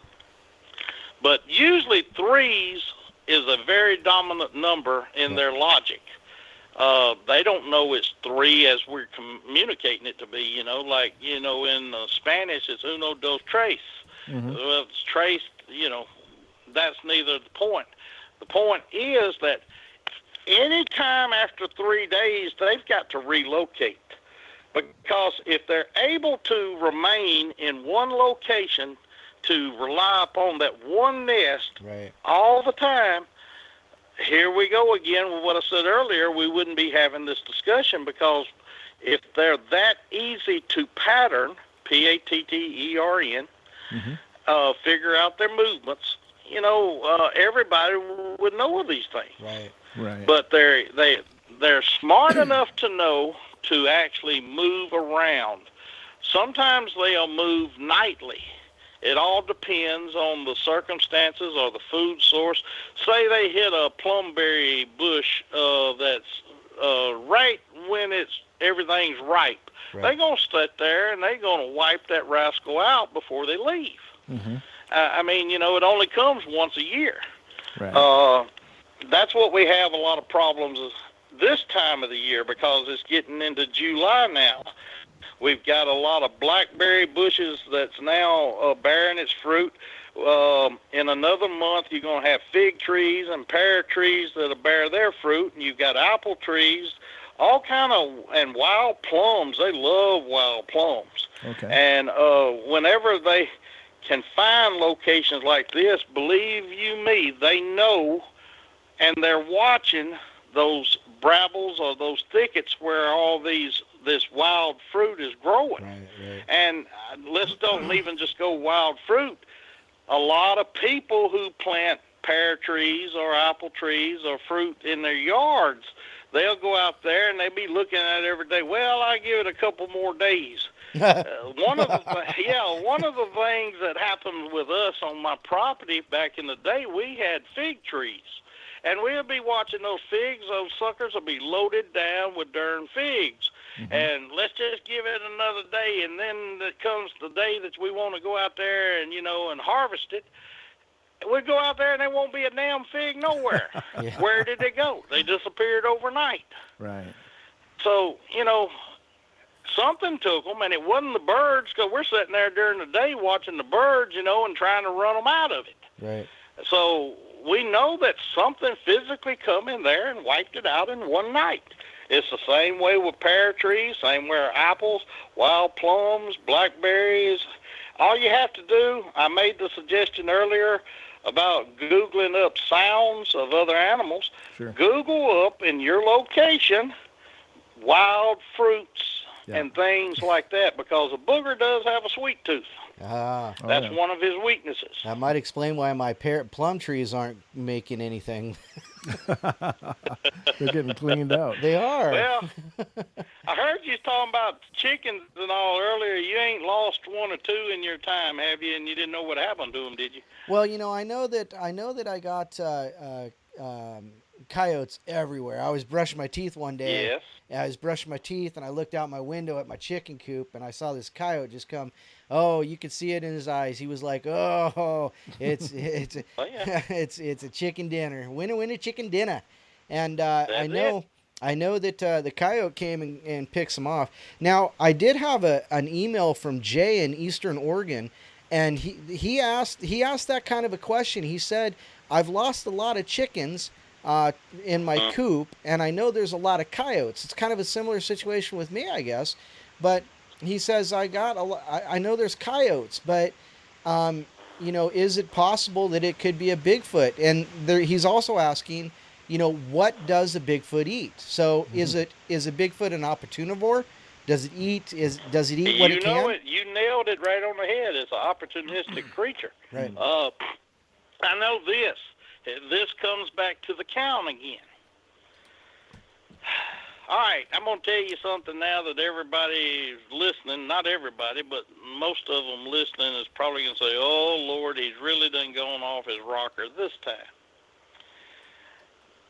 But usually 3s is a very dominant number in their logic. They don't know it's 3 as we're communicating it to be, like, in Spanish it's uno, dos, tres. Well, it's tres, that's neither the point. The point is that any time after 3 days, they've got to relocate. Because if they're able to remain in one location to rely upon that one nest all the time, here we go again with what I said earlier. We wouldn't be having this discussion, because if they're that easy to pattern, Pattern, figure out their movements, everybody would know of these things. Right. But they're smart enough to know to actually move around. Sometimes they'll move nightly. It all depends on the circumstances or the food source. Say they hit a plumberry bush that's right when everything's ripe. They're going to sit there and they're going to wipe that rascal out before they leave. I mean, it only comes once a year. That's what we have a lot of problems this time of the year, because it's getting into July now. We've got a lot of blackberry bushes that's now bearing its fruit. In another month, you're going to have fig trees and pear trees that'll bear their fruit, and you've got apple trees, all kind of, and wild plums. They love wild plums. And whenever they can find locations like this, believe you me, they know, and they're watching those brambles or those thickets where all this wild fruit is growing. And let's don't even just go wild fruit. A lot of people who plant pear trees or apple trees or fruit in their yards, they'll go out there and they'll be looking at it every day. Well, I give it a couple more days. One of the things that happened with us on my property back in the day, we had fig trees. And we'll be watching those figs. Those suckers will be loaded down with darn figs. Mm-hmm. And let's just give it another day. And then it comes the day that we want to go out there and, and harvest it. We go out there and there won't be a damn fig nowhere. Yeah. Where did they go? They disappeared overnight. Right. So, something took them, and it wasn't the birds, because we're sitting there during the day watching the birds, and trying to run them out of it. Right. So we know that something physically come in there and wiped it out in one night. It's the same way with pear trees, same way with apples, wild plums, blackberries. All you have to do, I made the suggestion earlier about Googling up sounds of other animals. Sure. Google up in your location wild fruits and things like that, because a booger does have a sweet tooth. That's one of his weaknesses. That might explain why my plum trees aren't making anything. They're getting cleaned out. They are. Well, I heard you talking about chickens and all earlier. You ain't lost one or two in your time, have you? And you didn't know what happened to them, did you? Well, I know that I got coyotes everywhere. I was brushing my teeth one day. Yes. I was brushing my teeth, and I looked out my window at my chicken coop, and I saw this coyote just come. Oh, you could see it in his eyes. He was like, "Oh, it's Oh, yeah. it's a chicken dinner. Win a chicken dinner." And I know that the coyote came and picked some off. Now, I did have an email from Jay in Eastern Oregon, and he asked that kind of a question. He said, "I've lost a lot of chickens in my coop, and I know there's a lot of coyotes." It's kind of a similar situation with me, I guess. But he says, I know there's coyotes, but, is it possible that it could be a Bigfoot? And he's also asking, what does a Bigfoot eat? So is a Bigfoot an opportunivore? Does it eat what it can? You nailed it right on the head. It's an opportunistic creature. Right. I know this. This comes back to the count again. All right, I'm going to tell you something now that everybody listening, not everybody, but most of them listening is probably going to say, "Oh, Lord, he's really done gone off his rocker this time."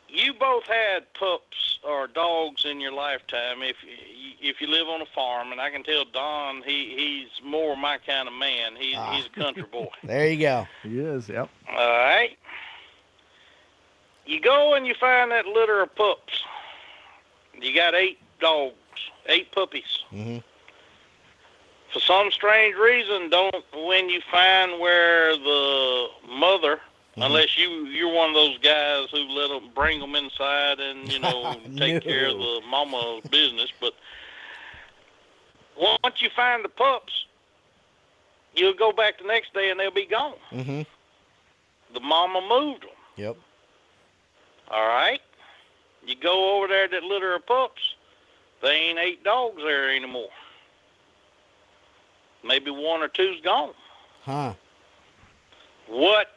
You both had pups or dogs in your lifetime if you live on a farm, and I can tell Don, he's more my kind of man. He's a country boy. There you go. He is, yep. All right. You go and you find that litter of pups. You got 8 dogs, 8 puppies. Mm-hmm. For some strange reason, when you find where the mother, unless you're one of those guys who let them bring them inside and take care of the mama's business, but once you find the pups, you'll go back the next day and they'll be gone. Mm-hmm. The mama moved them. Yep. All right. You go over there, that litter of pups, there ain't 8 dogs there anymore. Maybe 1 or 2's gone. Huh. What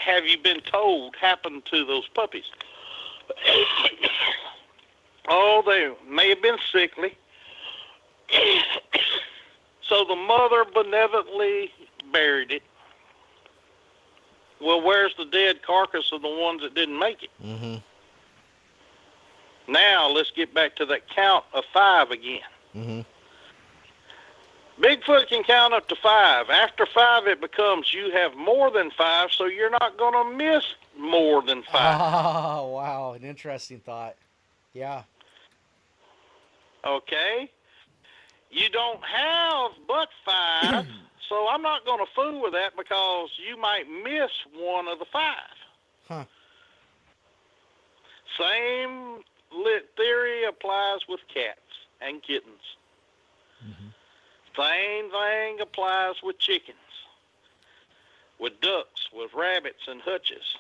have you been told happened to those puppies? Oh, they may have been sickly. So the mother benevolently buried it. Well, where's the dead carcass of the ones that didn't make it? Mm-hmm. Now, let's get back to that count of 5 again. Mm-hmm. Bigfoot can count up to 5. After 5, it becomes you have more than 5, so you're not going to miss more than 5. Oh, wow. An interesting thought. Yeah. Okay? You don't have but 5, so I'm not going to fool with that because you might miss one of the 5. Huh. Same theory applies with cats and kittens. Mm-hmm. Same thing applies with chickens, with ducks, with rabbits and hutches.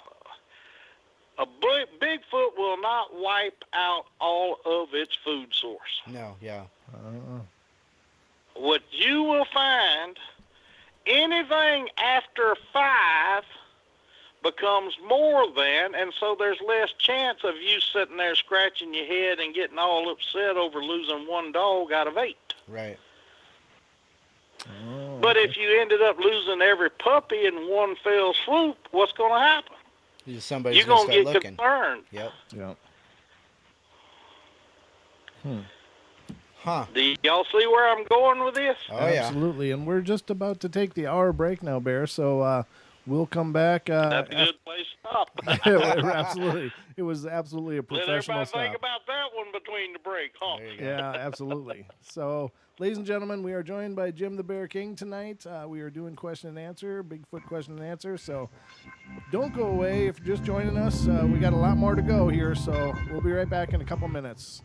A Bigfoot will not wipe out all of its food source. No, yeah. What you will find, anything after 5 becomes more than, and so there's less chance of you sitting there scratching your head and getting all upset over losing 1 dog out of 8. Right. Oh, But okay. if you ended up losing every puppy in one fell swoop, what's going to happen? Somebody's You're going to going to start get looking. concerned. Yep. Yeah. Huh. Do y'all see where I'm going with this? Oh, yeah. Absolutely. And we're just about to take the hour break now, Bear. So we'll come back. That's a good place to stop. Absolutely. It was absolutely a Let professional everybody think stop. about that one between the break, huh? There you go. Yeah, absolutely. So, ladies and gentlemen, we are joined by Jim the Bear King tonight. We are doing question and answer, Bigfoot question and answer. So, don't go away if you're just joining us. We got a lot more to go here, so we'll be right back in a couple minutes.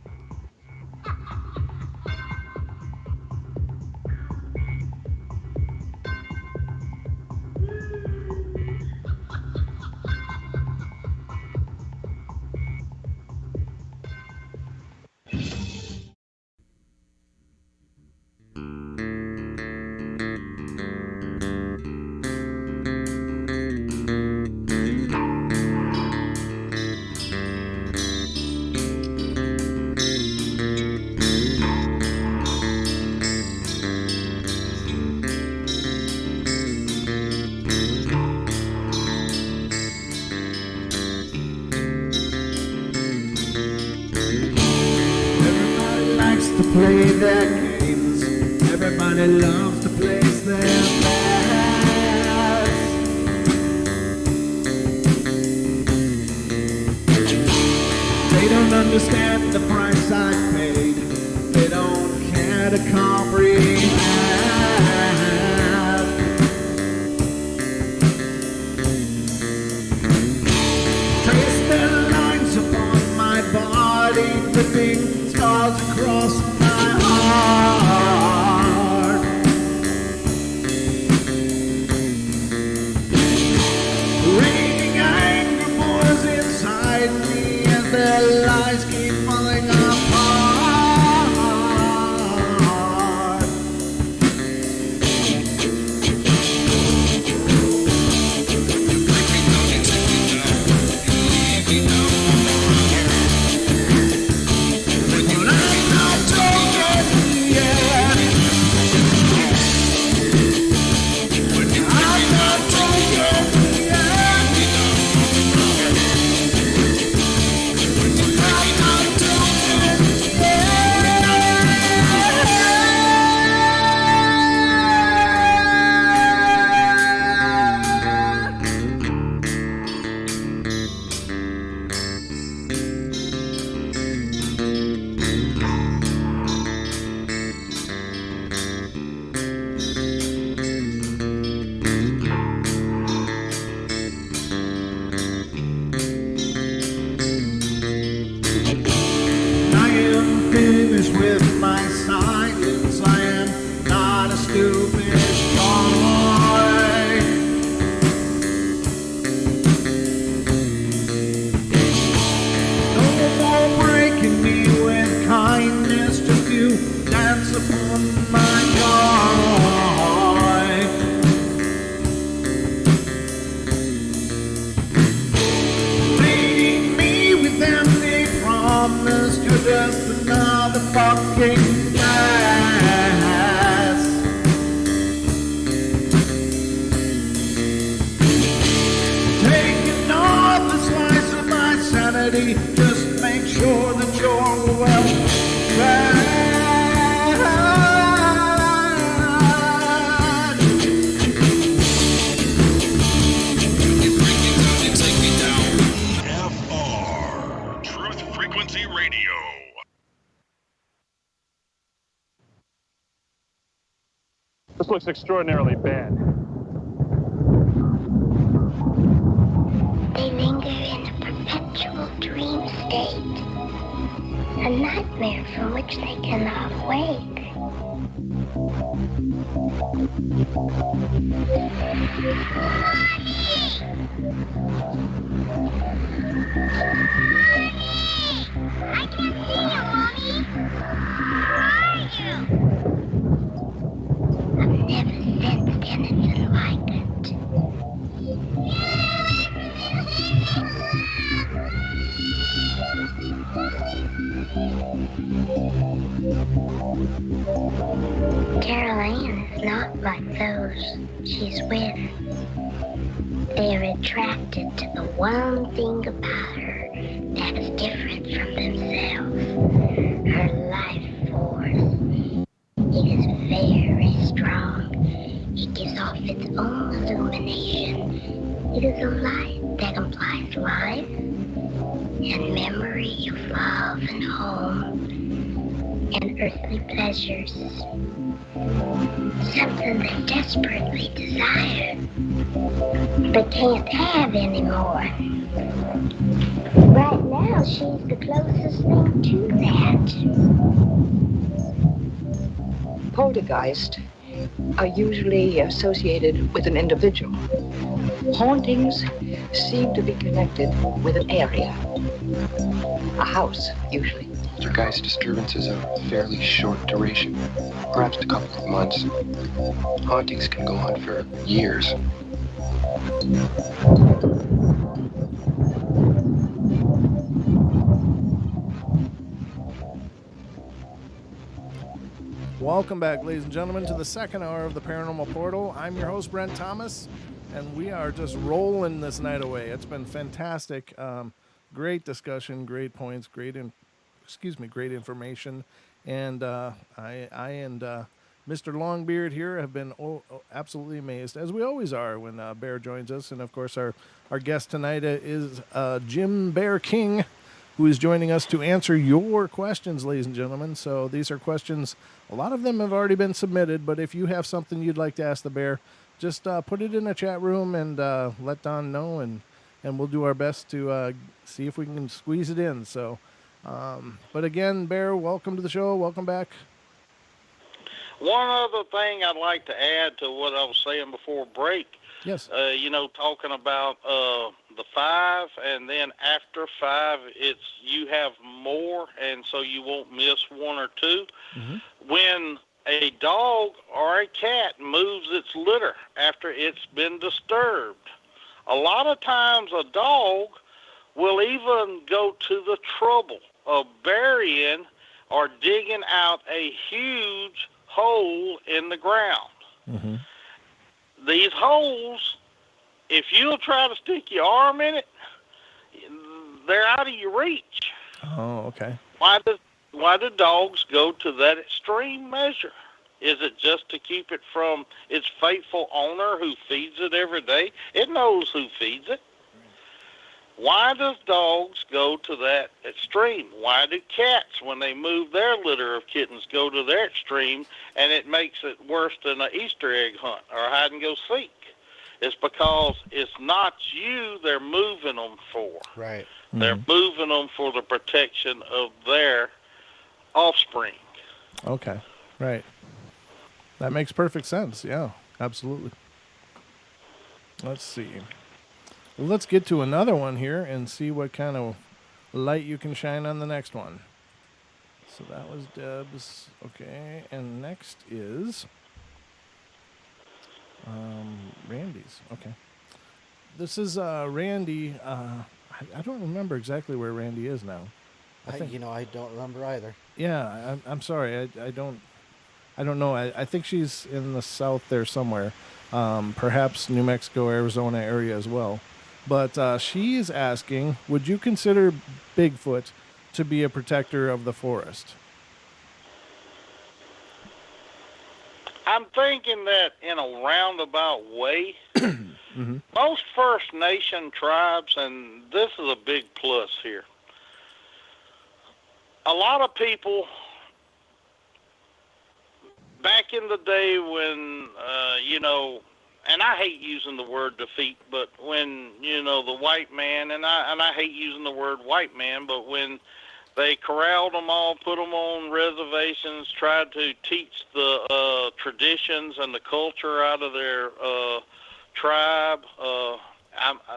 Everybody likes to play their games. Everybody loves to place their bets. They don't understand the price I paid. They don't care to comprehend. Trace their lines upon my body, ripping scars across my heart. Raging anger boils inside me as their lies keep falling apart. But I'm not broken yet. I'm not broken yet. I'm not broken yet. I am finished with my silence. I am not a stupid boy. No more breaking me with kindness. Just you dance upon my joy. Leading me with empty promise. You're just another fucking gas. Taking off the slice of my sanity. Just make sure that you're well fed. FR Truth Frequency Radio. This looks extraordinarily bad. They linger in a perpetual dream state, a nightmare from which they cannot wake. I can't see you, Mommy. Where are you? I've never sensed anything like it. Carol Ann is not like those she's with. They're attracted to the one thing about her that's different from themselves. Her life force. It is very strong. It gives off its own illumination. It is a light that implies life and memory of love and home and earthly pleasures. Something they desperately desire, but can't have anymore. Right now, she's the closest thing to that. Poltergeists are usually associated with an individual. Hauntings seem to be connected with an area. A house, usually. Poltergeist disturbances are fairly short duration, perhaps a couple of months. Hauntings can go on for years. Welcome back, ladies and gentlemen, to the second hour of the Paranormal Portal. I'm your host, Brent Thomas, and we are just rolling this night away. It's been fantastic. Great discussion, great points, great information. And I and Mr. Longbeard here have been absolutely amazed, as we always are when Bear joins us. And, of course, our guest tonight is Jim Bear King, who is joining us to answer your questions, ladies and gentlemen. So these are questions, a lot of them have already been submitted, but if you have something you'd like to ask the Bear, just put it in the chat room and let Don know, and we'll do our best to see if we can squeeze it in. So, but again, Bear, welcome to the show. Welcome back. One other thing I'd like to add to what I was saying before break. Yes. Talking about the 5, and then after 5, you have more, and so you won't miss 1 or 2. Mm-hmm. When a dog or a cat moves its litter after it's been disturbed, a lot of times a dog will even go to the trouble of burying or digging out a huge hole in the ground. Mm-hmm. These holes, if you'll try to stick your arm in it, they're out of your reach. Oh, okay. Why do dogs go to that extreme measure? Is it just to keep it from its faithful owner who feeds it every day? It knows who feeds it. Why does dogs go to that extreme? Why do cats, when they move their litter of kittens, go to their extreme, and it makes it worse than an Easter egg hunt or hide and go seek? It's because it's not you they're moving them for. Right. Mm-hmm. They're moving them for the protection of their offspring. Okay, right. That makes perfect sense. Yeah, absolutely. Let's see. Well, let's get to another one here and see what kind of light you can shine on the next one. So that was Deb's. Okay, and next is Randy's. Okay. This is Randy. I don't remember exactly where Randy is now. I don't remember either. Yeah, I'm sorry. I don't know. I think she's in the south there somewhere. Perhaps New Mexico, Arizona area as well. But she is asking, would you consider Bigfoot to be a protector of the forest? I'm thinking that in a roundabout way. Mm-hmm. Most First Nation tribes, and this is a big plus here, a lot of people back in the day when, and I hate using the word defeat, but when, the white man, and I hate using the word white man, but when they corralled them all, put them on reservations, tried to teach the traditions and the culture out of their tribe,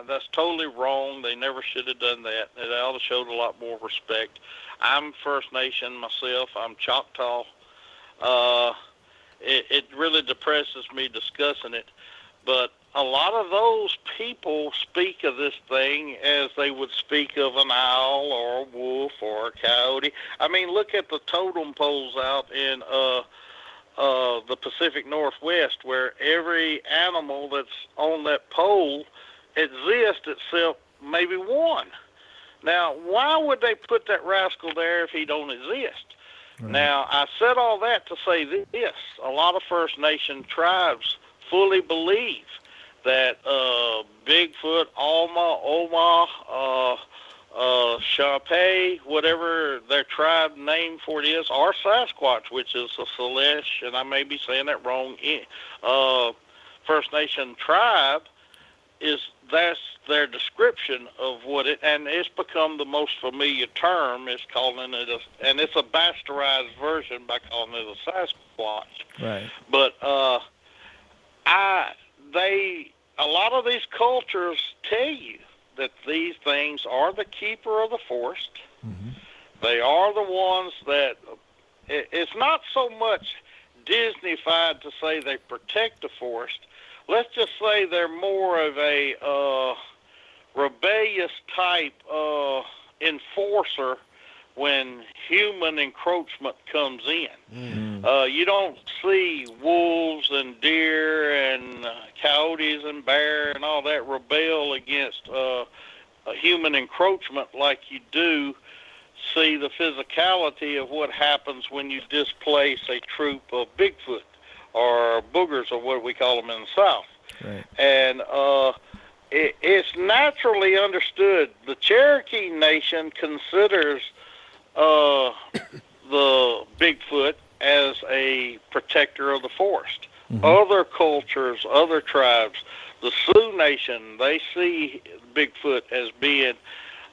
that's totally wrong. They never should have done that. It ought to show a lot more respect. I'm First Nation myself. I'm Choctaw. It really depresses me discussing it, but a lot of those people speak of this thing as they would speak of an owl or a wolf or a coyote. I mean, look at the totem poles out in the Pacific Northwest, where every animal that's on that pole exists except maybe one. Now, why would they put that rascal there if he don't exist? Right. Now, I said all that to say this. A lot of First Nation tribes fully believe that Bigfoot, Alma, Oma, Sharpei, whatever their tribe name for it is, or Sasquatch, which is a Salish, and I may be saying that wrong, First Nation tribe, that's their description of what it, and it's become the most familiar term. It's calling it and it's a bastardized version by calling it a Sasquatch. Right. But a lot of these cultures tell you that these things are the keeper of the forest. Mm-hmm. They are the ones that, it's not so much Disneyfied to say they protect the forest. Let's just say they're more of a rebellious type enforcer when human encroachment comes in. Mm-hmm. You don't see wolves and deer and coyotes and bear and all that rebel against a human encroachment like you do see the physicality of what happens when you displace a troop of Bigfoot or boogers, or what we call them in the South. Right. And it's naturally understood. The Cherokee Nation considers the Bigfoot as a protector of the forest. Mm-hmm. Other cultures, other tribes, the Sioux Nation, they see Bigfoot as being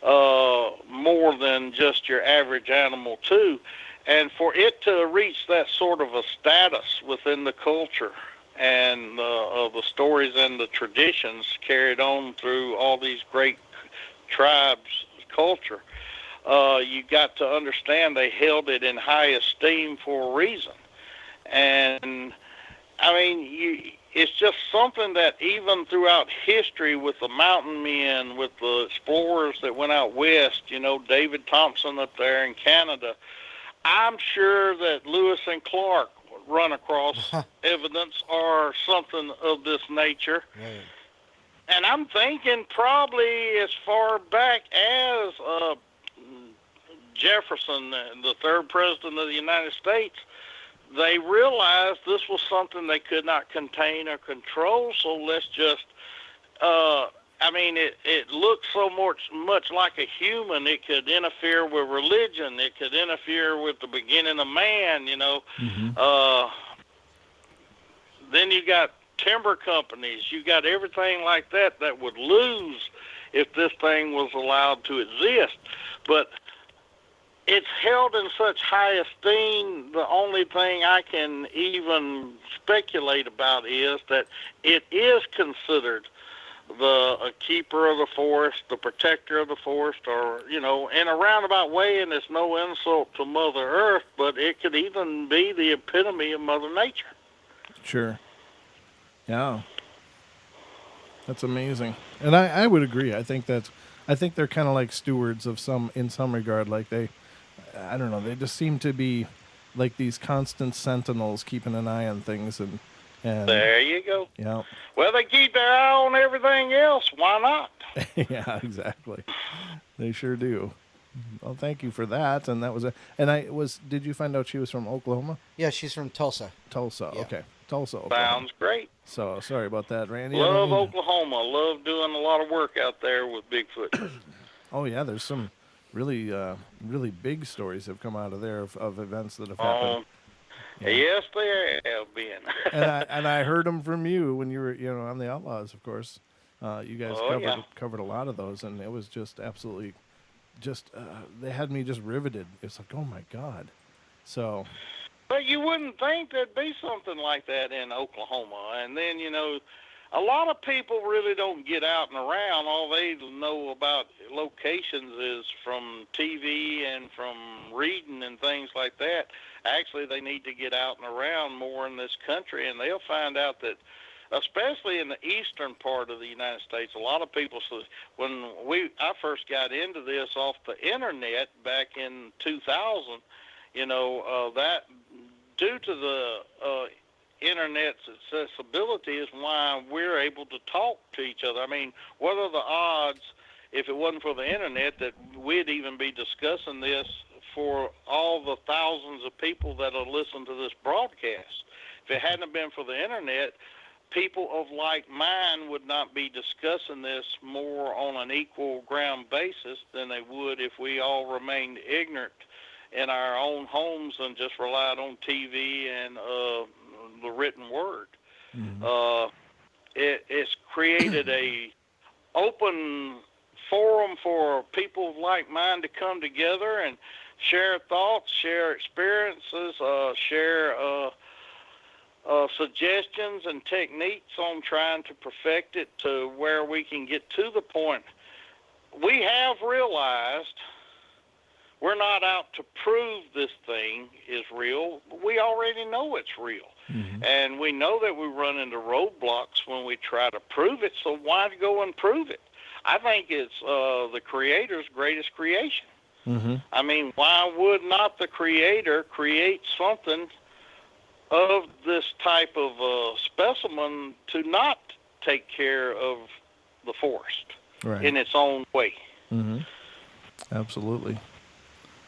more than just your average animal too. And for it to reach that sort of a status within the culture and the stories and the traditions carried on through all these great tribes' culture, you got to understand they held it in high esteem for a reason. And, I mean, it's just something that even throughout history with the mountain men, with the explorers that went out west, you know, David Thompson up there in Canada, I'm sure that Lewis and Clark run across evidence or something of this nature. Right. And I'm thinking probably as far back as Jefferson, the third president of the United States, they realized this was something they could not contain or control, so let's just, I mean, it looks so much like a human. It could interfere with religion. It could interfere with the beginning of man, you know. Mm-hmm. Then you got timber companies. You got everything like that would lose if this thing was allowed to exist. But it's held in such high esteem, the only thing I can even speculate about is that it is considered a keeper of the forest, the protector of the forest, or, you know, in a roundabout way, and it's no insult to Mother Earth, but it could even be the epitome of Mother Nature. Sure. Yeah. That's amazing. And I would agree. I think they're kind of like stewards of in some regard, like I don't know, they just seem to be like these constant sentinels keeping an eye on things and there you go. Yeah. Well, they keep their eye on everything else. Why not? Yeah, exactly. They sure do. Well, thank you for that. And that was did you find out she was from Oklahoma? Yeah, she's from Tulsa. Tulsa, yeah. Okay. Tulsa, Oklahoma. Sounds great. So, sorry about that, Randy. Love Oklahoma. Love doing a lot of work out there with Bigfoot. Oh, yeah, there's some really, really big stories have come out of there of events that have happened. Yeah. Yes, they have been. and I heard them from you when you were, on the Outlaws, of course. You guys covered a lot of those, and it was just absolutely, they had me just riveted. It's like, oh my God. So. But you wouldn't think there'd be something like that in Oklahoma, and then a lot of people really don't get out and around. All they know about locations is from TV and from reading and things like that. Actually, they need to get out and around more in this country, and they'll find out that especially in the eastern part of the United States. A lot of people, when I first got into this off the internet back in 2000, that due to the internet's accessibility is why we're able to talk to each other. I mean, what are the odds, if it wasn't for the internet, that we'd even be discussing this for all the thousands of people that will listen to this broadcast? If it hadn't been for the internet, people of like mind would not be discussing this more on an equal ground basis than they would if we all remained ignorant in our own homes and just relied on TV and the written word. Mm-hmm. It's created a open forum for people of like mind to come together and share thoughts, share experiences, share suggestions and techniques on trying to perfect it to where we can get to the point. We have realized we're not out to prove this thing is real. We already know it's real. Mm-hmm. And we know that we run into roadblocks when we try to prove it, so why go and prove it? I think it's the Creator's greatest creation. Mm-hmm. I mean, why would not the Creator create something of this type of specimen to not take care of the forest in its own way? Mm-hmm. Absolutely.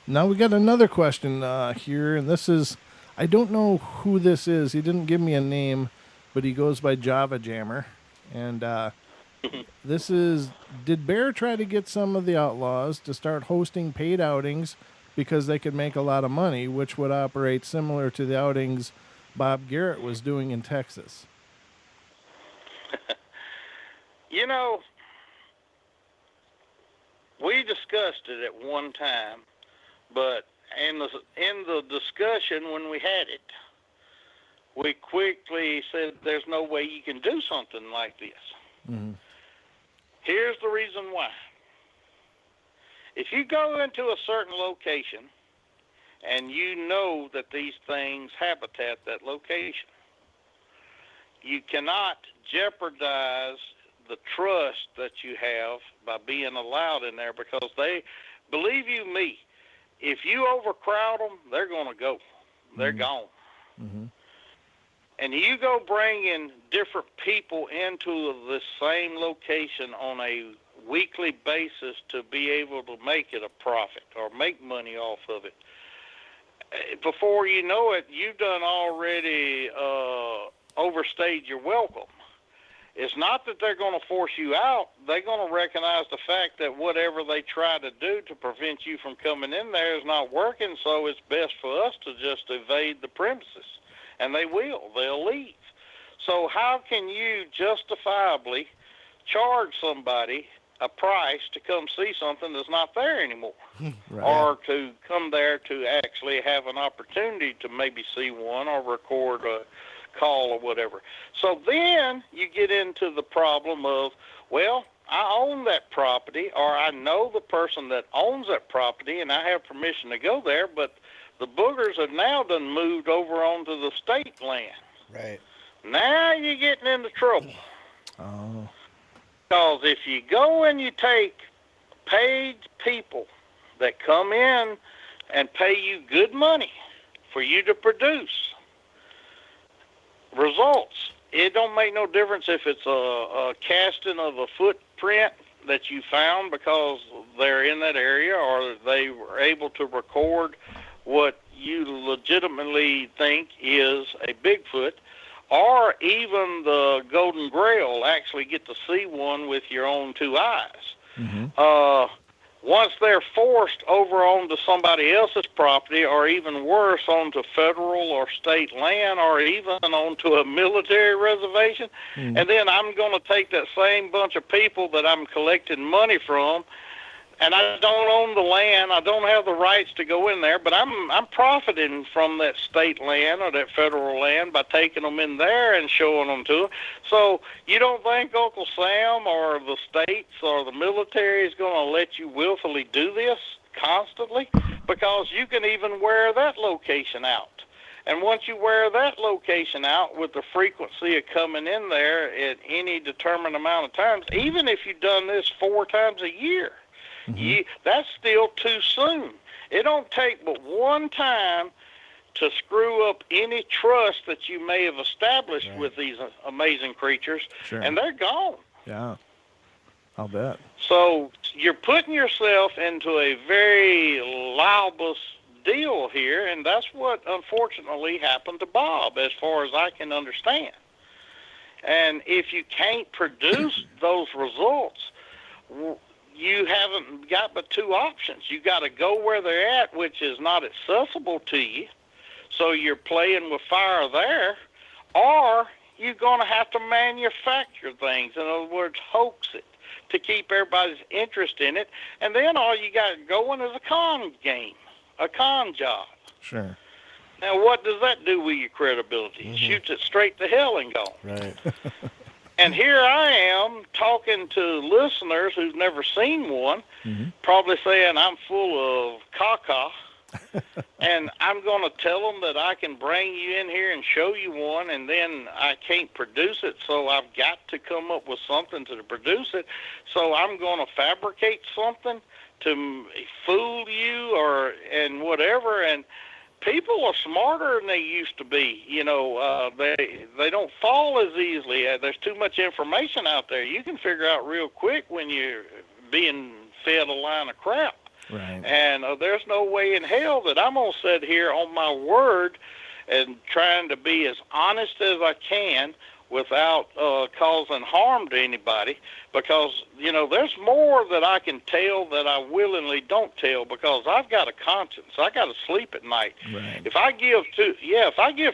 Now we got another question here, and this is, I don't know who this is. He didn't give me a name, but he goes by Java Jammer. And this is, did Bear try to get some of the Outlaws to start hosting paid outings because they could make a lot of money, which would operate similar to the outings Bob Garrett was doing in Texas? We discussed it at one time, but in the discussion when we had it, we quickly said there's no way you can do something like this. Mm-hmm. Here's the reason why. If you go into a certain location and you know that these things habitat that location, you cannot jeopardize the trust that you have by being allowed in there, because they, believe you me, if you overcrowd them, they're going to go. They're gone. Mm-hmm. And you go bringing different people into the same location on a weekly basis to be able to make it a profit or make money off of it. Before you know it, you've done already overstayed your welcome. It's not that they're going to force you out. They're going to recognize the fact that whatever they try to do to prevent you from coming in there is not working, so it's best for us to just evade the premises. And they will. They'll leave. So how can you justifiably charge somebody a price to come see something that's not there anymore? Right. Or to come there to actually have an opportunity to maybe see one or record a call or whatever. So then you get into the problem of, well, I own that property, or I know the person that owns that property and I have permission to go there, but the boogers have now done moved over onto the state land. Right. Now you're getting into trouble. Oh. Because if you go and you take paid people that come in and pay you good money for you to produce results, it don't make no difference if it's a casting of a footprint that you found because they're in that area, or they were able to record what you legitimately think is a Bigfoot, or even the Golden Grail, actually get to see one with your own two eyes. Mm-hmm. Once they're forced over onto somebody else's property, or even worse, onto federal or state land, or even onto a military reservation, mm-hmm. and then I'm going to take that same bunch of people that I'm collecting money from, and I don't own the land, I don't have the rights to go in there, but I'm profiting from that state land or that federal land by taking them in there and showing them to them. So you don't think Uncle Sam or the states or the military is going to let you willfully do this constantly? Because you can even wear that location out. And once you wear that location out with the frequency of coming in there at any determined amount of times, even if you've done this 4 times a year, that's still too soon. It don't take but one time to screw up any trust that you may have established with these amazing creatures, and they're gone. Yeah, I'll bet. So you're putting yourself into a very liable deal here, and that's what unfortunately happened to Bob, as far as I can understand. And if you can't produce those results, you haven't got but 2 options. You got to go where they're at, which is not accessible to you, so you're playing with fire there, or you're going to have to manufacture things. In other words, hoax it to keep everybody's interest in it, and then all you got going is a con game, a con job. Sure. Now, what does that do with your credibility? It shoots it straight to hell and gone. Right. And here I am talking to listeners who've never seen one, probably saying I'm full of caca, and I'm going to tell them that I can bring you in here and show you one, and then I can't produce it, so I've got to come up with something to produce it. So I'm going to fabricate something to fool you and whatever, and people are smarter than they used to be. You know, they don't fall as easily. There's too much information out there. You can figure out real quick when you're being fed a line of crap. Right. And there's no way in hell that I'm going to sit here on my word and trying to be as honest as I can without causing harm to anybody, because, you know, there's more that I can tell that I willingly don't tell, because I've got a conscience. I got to sleep at night. Right. If I give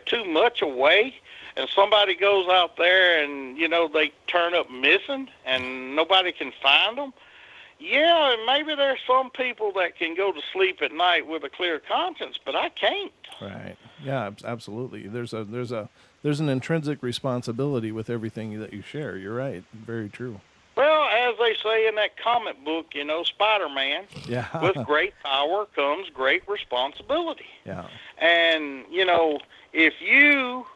too much away and somebody goes out there and, you know, they turn up missing and nobody can find them, yeah, maybe there's some people that can go to sleep at night with a clear conscience, but I can't. Right. Yeah, absolutely. There's an intrinsic responsibility with everything that you share. You're right. Very true. Well, as they say in that comic book, you know, Spider-Man, with great power comes great responsibility. Yeah. And, you know, if you,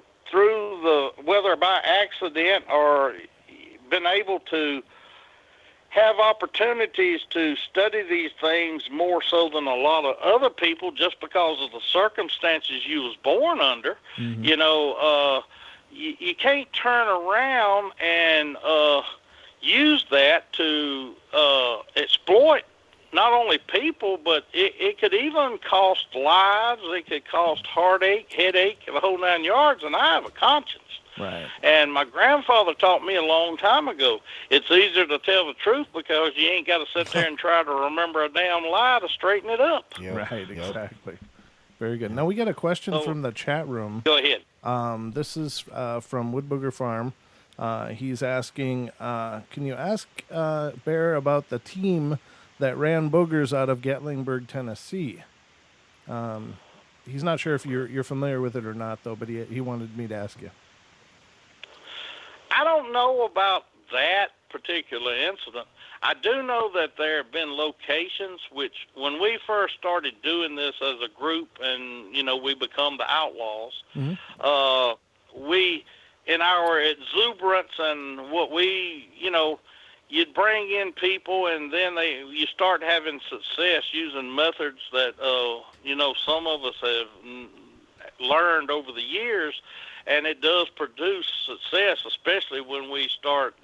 whether by accident or been able to have opportunities to study these things more so than a lot of other people, just because of the circumstances you was born under, you know, you can't turn around and use that to exploit not only people, but it could even cost lives. It could cost heartache, headache, the whole 9 yards, and I have a conscience. Right. And my grandfather taught me a long time ago, it's easier to tell the truth because you ain't got to sit there and try to remember a damn lie to straighten it up. Yep. Right, exactly. Very good. Now we got a question from the chat room. Go ahead. This is from Woodbooger Farm. He's asking, can you ask Bear about the team that ran boogers out of Gatlinburg, Tennessee? He's not sure if you're familiar with it or not, though, but he wanted me to ask you. I don't know about that particular incident. I do know that there have been locations which, when we first started doing this as a group and, you know, we become the Outlaws, we, in our exuberance and what we, you know, you'd bring in people and then you start having success using methods that, you know, some of us have learned over the years. And it does produce success, especially when we start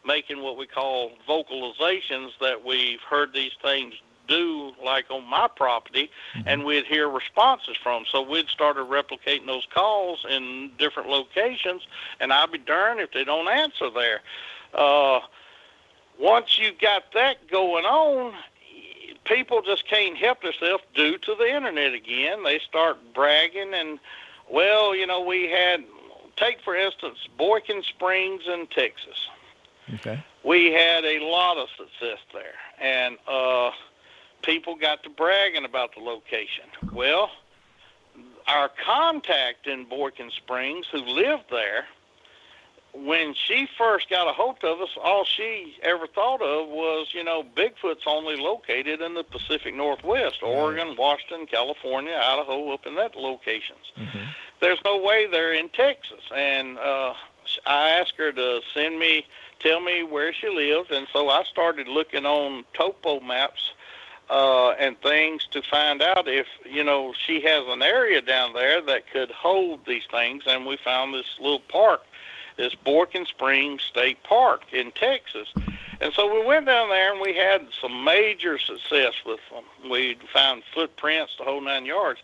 making what we call vocalizations, that we've heard these things do, like on my property, and we'd hear responses from. So we'd started replicating those calls in different locations, and I'd be darned if they don't answer there. Once you got that going on, people just can't help themselves due to the internet again. They start bragging and, well, you know, we had, take for instance, Boykin Springs in Texas. Okay. We had a lot of success there, and people got to bragging about the location. Well, our contact in Boykin Springs who lived there, when she first got a hold of us, all she ever thought of was, Bigfoot's only located in the Pacific Northwest, Oregon, Washington, California, Idaho, up in that locations. Mm-hmm. There's no way they're in Texas. And I asked her to tell me where she lived, and so I started looking on topo maps and things to find out if, she has an area down there that could hold these things, and we found this little park, this Boykin Springs State Park in Texas. And so we went down there, and we had some major success with them. We found footprints, the whole 9 yards.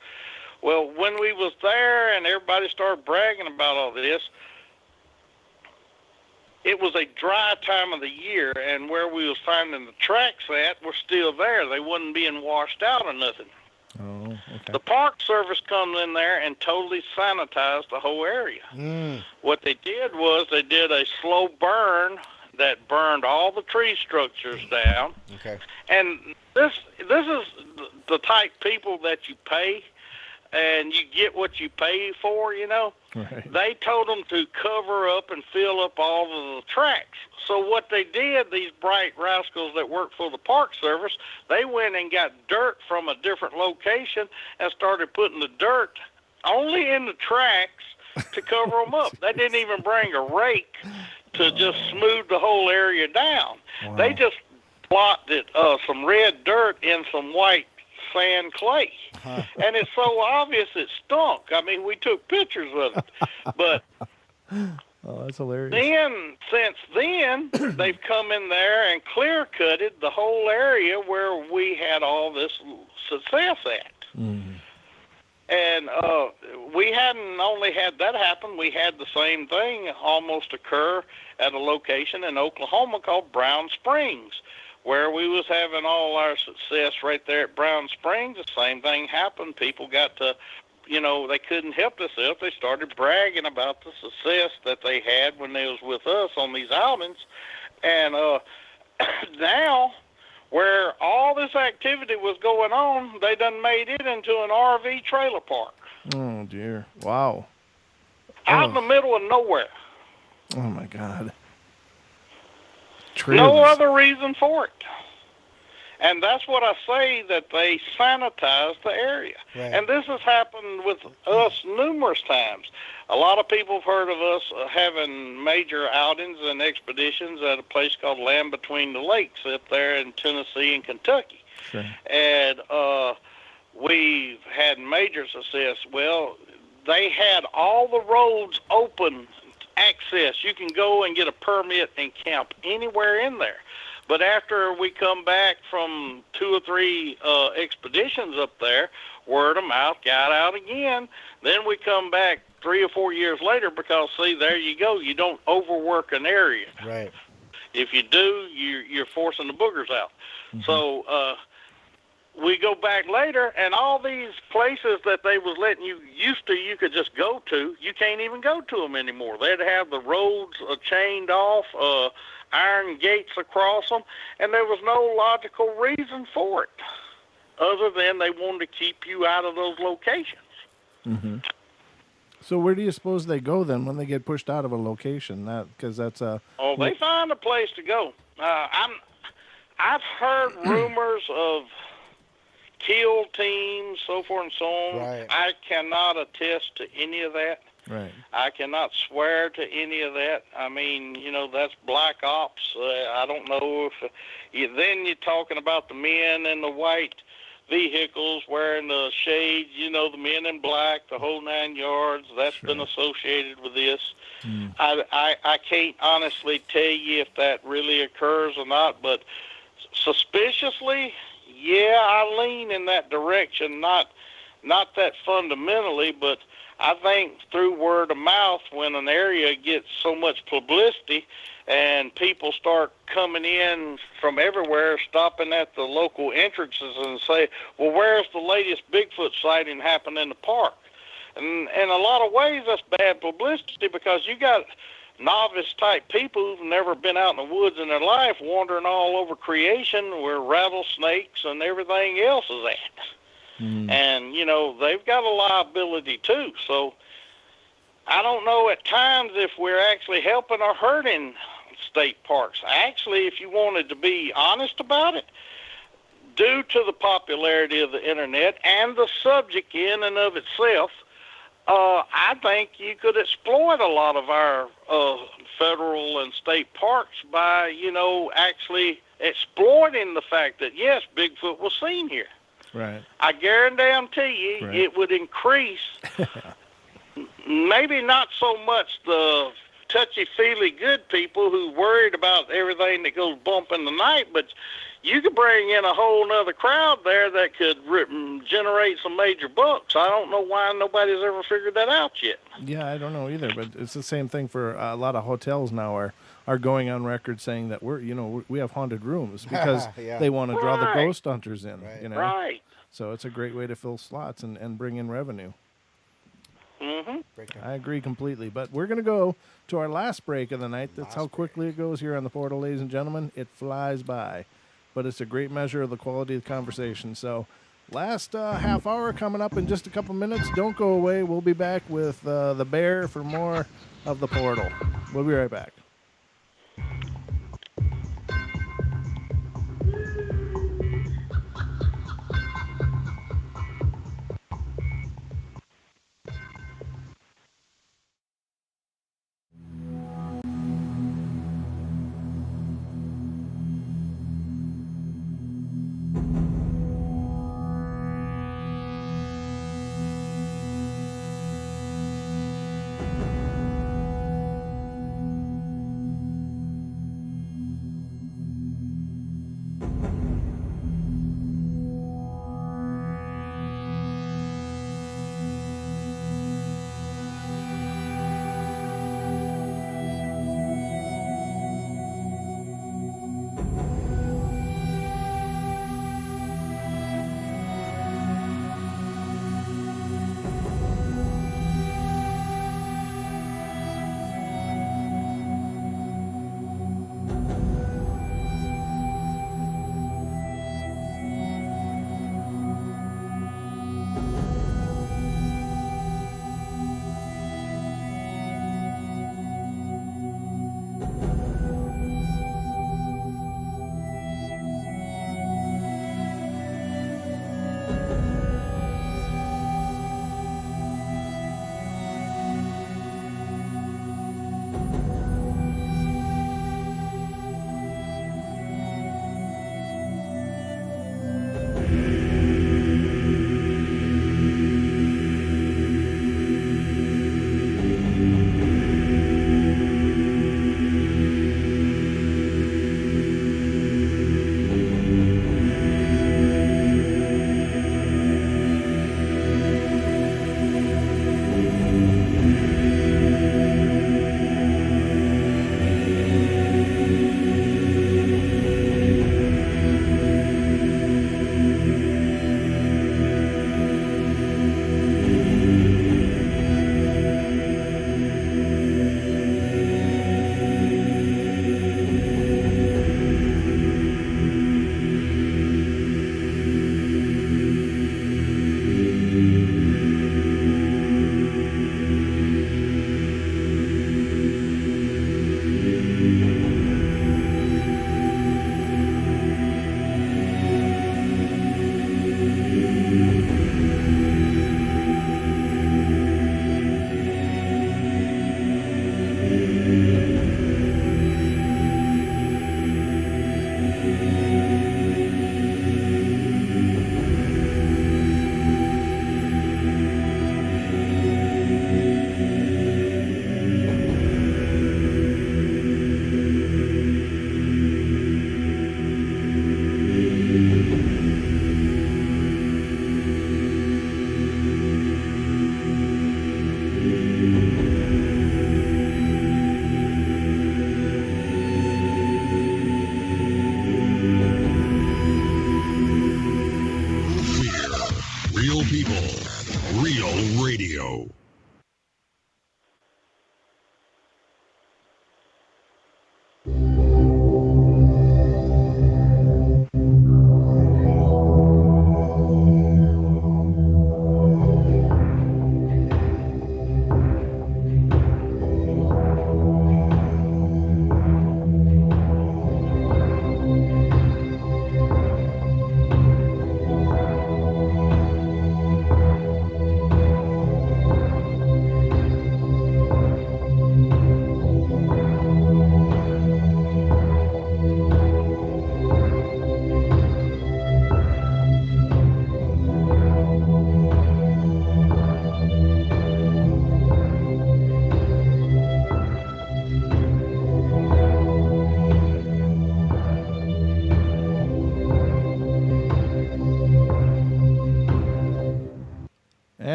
Well, when we was there and everybody started bragging about all this, it was a dry time of the year, and where we was finding the tracks at were still there. They wasn't being washed out or nothing. Oh, okay. The Park Service come in there and totally sanitized the whole area. What they did was they did a slow burn that burned all the tree structures down. Okay. And this is the type people that you pay, and you get what you pay for, Right. They told them to cover up and fill up all of the tracks. So what they did, these bright rascals that work for the Park Service, they went and got dirt from a different location and started putting the dirt only in the tracks to cover them up. They didn't even bring a rake to just smooth the whole area down. Wow. They just plotted some red dirt in some white sand clay. And it's so obvious it stunk. I mean, we took pictures of it. But oh, that's hilarious. since then, they've come in there and clear-cutted the whole area where we had all this success at. Mm-hmm. And we hadn't only had that happen, we had the same thing almost occur at a location in Oklahoma called Brown Springs, where we was having all our success right there at Brown Springs. The same thing happened. People got to, they couldn't help themselves. They started bragging about the success that they had when they was with us on these outings. And now, where all this activity was going on, they done made it into an RV trailer park. Oh, dear. Wow. Out in the middle of nowhere. Oh, my God. No other reason for it. And that's what I say, that they sanitized the area. Right. And this has happened with us numerous times. A lot of people have heard of us having major outings and expeditions at a place called Land Between the Lakes up there in Tennessee and Kentucky. Sure. And we've had major success. Well, they had all the roads open, access. You can go and get a permit and camp anywhere in there. But after we come back from 2 or 3 expeditions up there, word of mouth got out again. Then we come back 3 or 4 years later because, see, there you go. You don't overwork an area. Right. If you do, you're forcing the boogers out. Mm-hmm. So we go back later, and all these places that they was letting you could just go to, you can't even go to them anymore. They'd have the roads chained off, iron gates across them, and there was no logical reason for it other than they wanted to keep you out of those locations. Mm-hmm. So where do you suppose they go then when they get pushed out of a location? Because that's a... Oh, they find a place to go. I've heard rumors of kill teams, so forth and so on. Right. I cannot attest to any of that. Right. I cannot swear to any of that. I mean, that's black ops. I don't know if... then you're talking about the men in the white vehicles wearing the shades, the men in black, the whole 9 yards. That's been associated with this. Mm. I can't honestly tell you if that really occurs or not, but suspiciously, yeah, I lean in that direction. Not that fundamentally, but I think through word of mouth, when an area gets so much publicity and people start coming in from everywhere, stopping at the local entrances and say, well, where's the latest Bigfoot sighting happened in the park? And in a lot of ways, that's bad publicity because you got novice-type people who've never been out in the woods in their life wandering all over creation where rattlesnakes and everything else is at. Mm. And, they've got a liability too. So I don't know at times if we're actually helping or hurting state parks. Actually, if you wanted to be honest about it, due to the popularity of the internet and the subject in and of itself, I think you could exploit a lot of our federal and state parks by, actually exploiting the fact that, yes, Bigfoot was seen here. Right. I guarantee you it would increase, maybe not so much the touchy-feely good people who worried about everything that goes bump in the night, but you could bring in a whole nother crowd there that could generate some major bucks. I don't know why nobody's ever figured that out yet. Yeah, I don't know either, but it's the same thing for a lot of hotels now are going on record saying that we have haunted rooms because they want to draw the ghost hunters in, Right. So it's a great way to fill slots and bring in revenue. Mm-hmm. I agree completely, but we're going to go to our last break of the night. That's how quickly it goes here on the portal, ladies and gentlemen. It flies by, but it's a great measure of the quality of the conversation. So last half hour coming up in just a couple minutes. Don't go away. We'll be back with the bear for more of the portal. We'll be right back.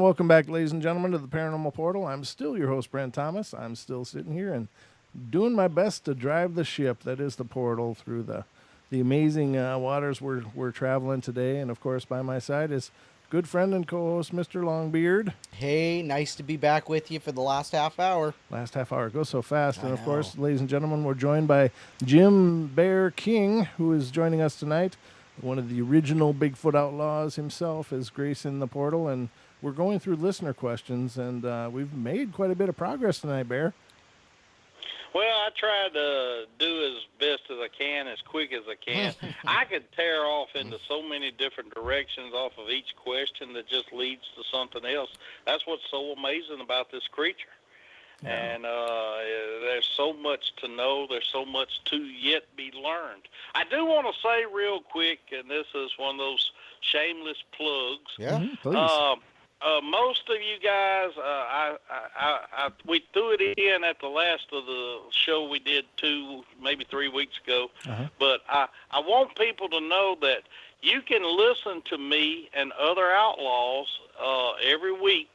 welcome back, ladies and gentlemen, to the Paranormal Portal. I'm still your host, Brent Thomas. I'm still sitting here and doing my best to drive the ship that is the portal through the amazing waters we're traveling today. And, of course, by my side is good friend and co-host, Mr. Longbeard. Hey, nice to be back with you for the last half hour. Last half hour goes so fast. I And, of know. course, ladies and gentlemen, we're joined by Jim Bear King, who is joining us tonight. One of the original Bigfoot Outlaws himself is gracing the portal, and we're going through listener questions, and we've made quite a bit of progress tonight, Bear. Well, I try to do as best as I can, as quick as I can. I could tear off into so many different directions off of each question that just leads to something else. That's what's so amazing about this creature. Yeah. And there's so much to know. There's so much to yet be learned. I do want to say real quick, and this is one of those shameless plugs. Yeah, please. Most of you guys, we threw it in at the last of the show we did 2, maybe 3 weeks ago. But I want people to know that you can listen to me and other outlaws every week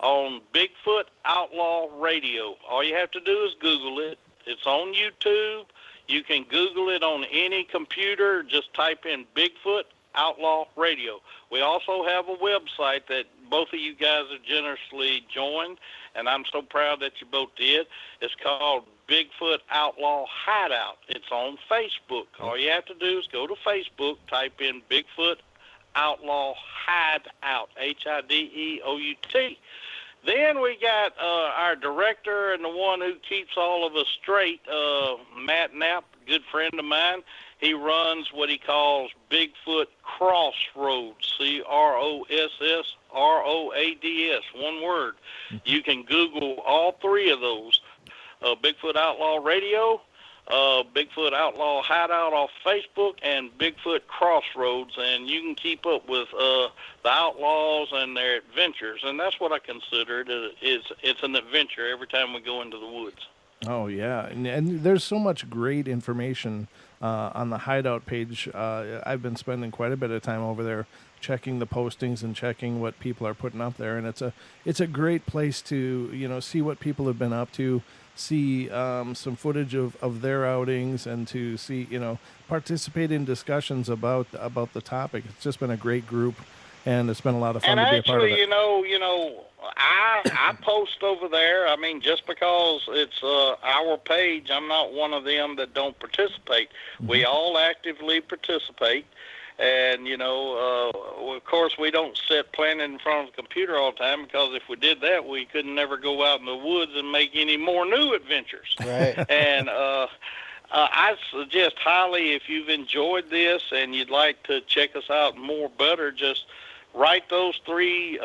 on Bigfoot Outlaw Radio. All you have to do is Google it. It's on YouTube. You can Google it on any computer. Just type in Bigfoot Outlaw Radio. We also have a website that both of you guys have generously joined, and I'm so proud that you both did. It's called Bigfoot Outlaw Hideout. It's on Facebook. All you have to do is go to Facebook, type in Bigfoot Outlaw Hideout, Hideout. Then we got our director and the one who keeps all of us straight, Matt Knapp, good friend of mine. He runs what he calls Bigfoot Crossroads, CROSSROADS, one word. You can Google all three of those, Bigfoot Outlaw Radio, Bigfoot Outlaw Hideout off Facebook, and Bigfoot Crossroads, and you can keep up with the Outlaws and their adventures, and that's what I consider it. It's an adventure every time we go into the woods. Oh, yeah, and there's so much great information on the Hideout page. I've been spending quite a bit of time over there checking the postings and checking what people are putting up there, and it's a great place to see what people have been up to, see some footage of their outings, and to see participate in discussions about the topic. It's just been a great group, and it's been a lot of fun to be a part of it. I post over there. I mean, just because it's our page, I'm not one of them that don't participate. We all actively participate. And, of course, we don't sit planning in front of the computer all the time, because if we did that, we could never go out in the woods and make any more new adventures. Right. And I suggest highly, if you've enjoyed this and you'd like to check us out more better, just write those 3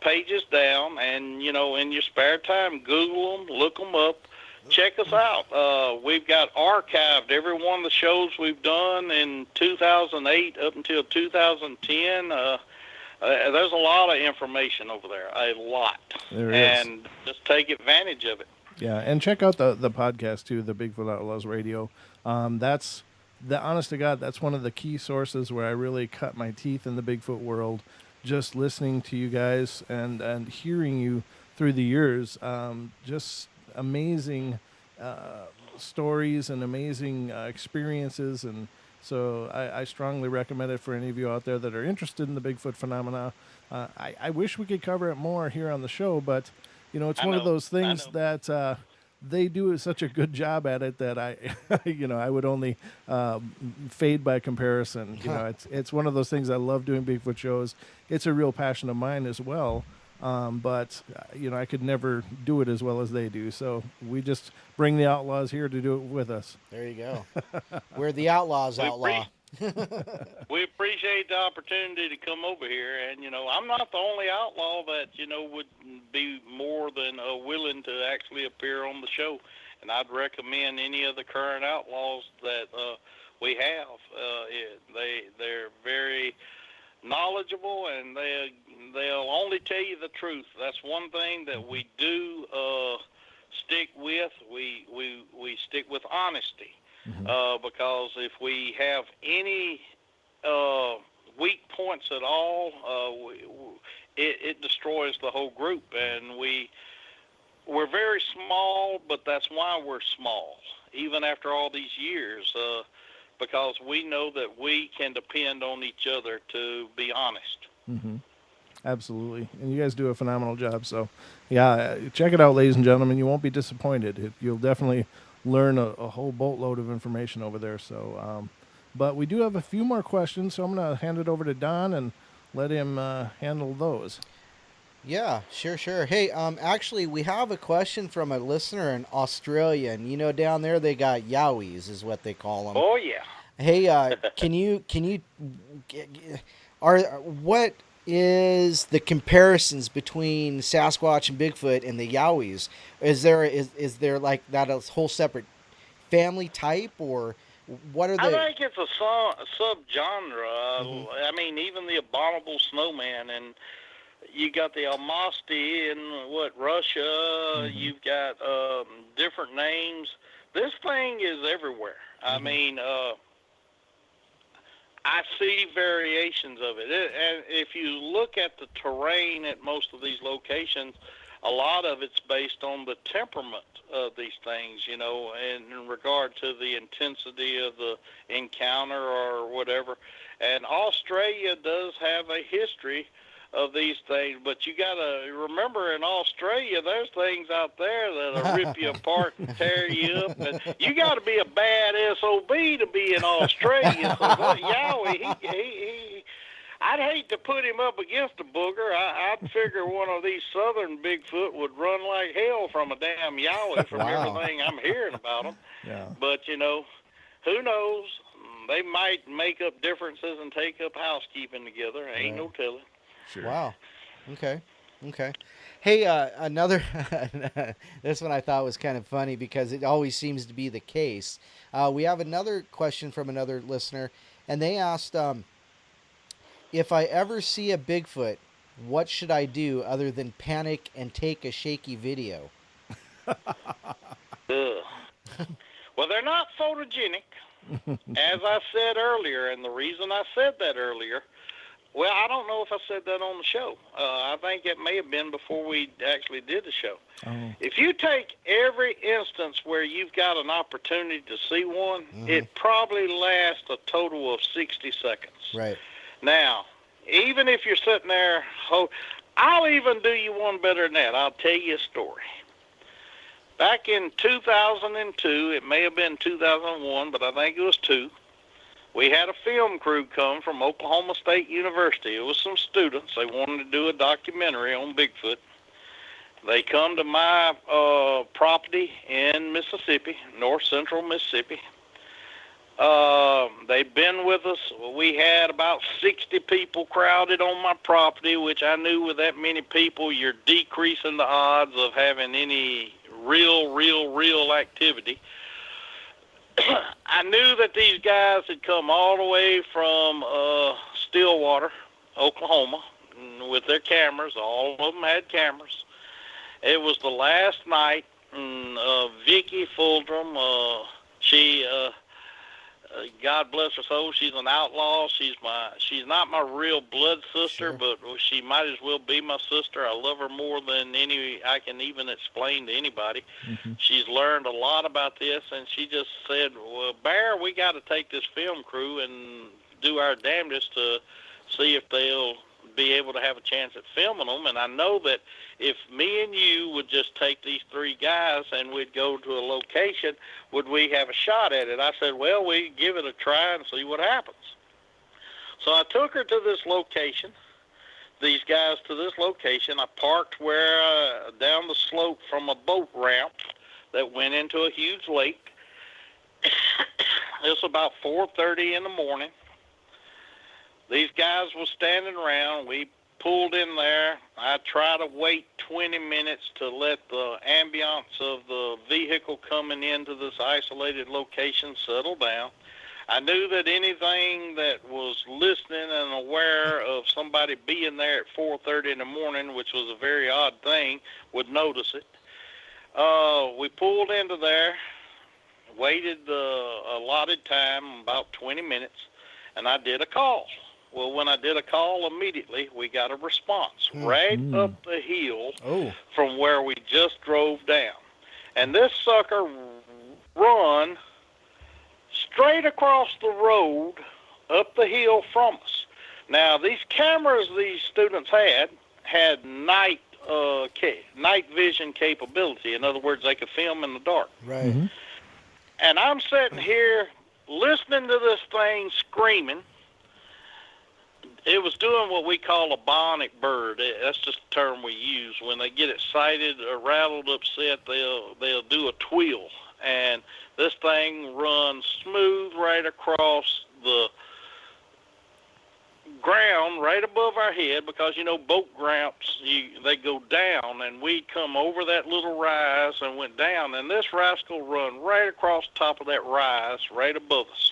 pages down, and in your spare time, Google them, look them up, check us out. We've got archived every one of the shows we've done in 2008 up until 2010. There's a lot of information over there, a lot. There and just take advantage of it. Yeah, and check out the podcast too, the Bigfoot Outlaws Radio. That's honest to God, that's one of the key sources where I really cut my teeth in the Bigfoot world. Just listening to you guys and hearing you through the years, just amazing stories and amazing experiences. And so I strongly recommend it for any of you out there that are interested in the Bigfoot phenomena. I wish we could cover it more here on the show, but it's one of those things that they do such a good job at it that I would only fade by comparison. It's one of those things. I love doing Bigfoot shows. It's a real passion of mine as well. But I could never do it as well as they do. So we just bring the Outlaws here to do it with us. There you go. We're the Outlaws outlaw. We appreciate the opportunity to come over here, and I'm not the only outlaw that would be more than willing to actually appear on the show, and I'd recommend any of the current outlaws that we have. They're very knowledgeable, and they'll only tell you the truth. That's one thing that we do stick with. We stick with honesty. Because if we have any weak points at all, it destroys the whole group. And we're very small, but that's why we're small, even after all these years, because we know that we can depend on each other to be honest. Mm-hmm. Absolutely. And you guys do a phenomenal job. So, yeah, check it out, ladies and gentlemen. You won't be disappointed. You'll definitely learn a whole boatload of information over there. So, but we do have a few more questions, so I'm going to hand it over to Don and let him handle those. Yeah, sure. Hey, actually, we have a question from a listener in Australia, and down there they got Yowies, is what they call them. Oh yeah. Hey, what is the comparisons between Sasquatch and Bigfoot and the Yowies? Is there like that a whole separate family type, or what are they? I think it's a subgenre. Mm-hmm. I mean, even the abominable snowman, and you got the Almasty in Russia. Mm-hmm. You've got different names. This thing is everywhere. Mm-hmm. I mean, I see variations of it. And if you look at the terrain at most of these locations, a lot of it's based on the temperament of these things, in regard to the intensity of the encounter or whatever. And Australia does have a history of these things, but you got to remember, in Australia, there's things out there that'll rip you apart and tear you up, and you got to be a bad SOB to be in Australia. So Yowie, he I'd hate to put him up against a booger. I'd figure one of these southern Bigfoot would run like hell from a damn Yowie from everything I'm hearing about them. Yeah. But, who knows? They might make up differences and take up housekeeping together. Ain't no telling. Sure. Wow. Okay. Hey, another. This one I thought was kind of funny because it always seems to be the case. We have another question from another listener, and they asked, if I ever see a Bigfoot, what should I do other than panic and take a shaky video? Well, they're not photogenic, as I said earlier, and the reason I said that earlier. Well, I don't know if I said that on the show. I think it may have been before we actually did the show. Oh. If you take every instance where you've got an opportunity to see one, it probably lasts a total of 60 seconds. Right. Now, even if you're sitting there, I'll even do you one better than that. I'll tell you a story. Back in 2002, it may have been 2001, but I think it was 2. We had a film crew come from Oklahoma State University. It was some students. They wanted to do a documentary on Bigfoot. They come to my property in Mississippi, north central Mississippi. They've been with us. We had about 60 people crowded on my property, which I knew with that many people, you're decreasing the odds of having any real activity. I knew that these guys had come all the way from Stillwater, Oklahoma, with their cameras. All of them had cameras. It was the last night, and Vicky Fuldrum, she, God bless her soul, she's an outlaw. She's not my real blood sister, but she might as well be my sister. I love her more than I can even explain to anybody. Mm-hmm. She's learned a lot about this, and she just said, well, Bear, we got to take this film crew and do our damnedest to see if they'll be able to have a chance at filming them. And I know that if me and you would just take these 3 guys and we'd go to a location, would we have a shot at it? I said, well, we give it a try and see what happens. So I took her to this location, these guys to this location. I parked down the slope from a boat ramp that went into a huge lake. It was about 4:30 in the morning. These guys were standing around. We pulled in there. I tried to wait 20 minutes to let the ambiance of the vehicle coming into this isolated location settle down. I knew that anything that was listening and aware of somebody being there at 4:30 in the morning, which was a very odd thing, would notice it. We pulled into there, waited the allotted time, about 20 minutes, and I did a call. Well, when I did a call immediately, we got a response right up the hill from where we just drove down. And this sucker run straight across the road up the hill from us. Now, these cameras these students had night vision capability. In other words, they could film in the dark. Right. Mm-hmm. And I'm sitting here listening to this thing screaming. It was doing what we call a bionic bird. That's just a term we use. When they get excited or rattled, upset, they'll do a tweel. And this thing runs smooth right across the ground right above our head, because boat ramps, they go down, and we come over that little rise and went down, and this rascal run right across the top of that rise right above us.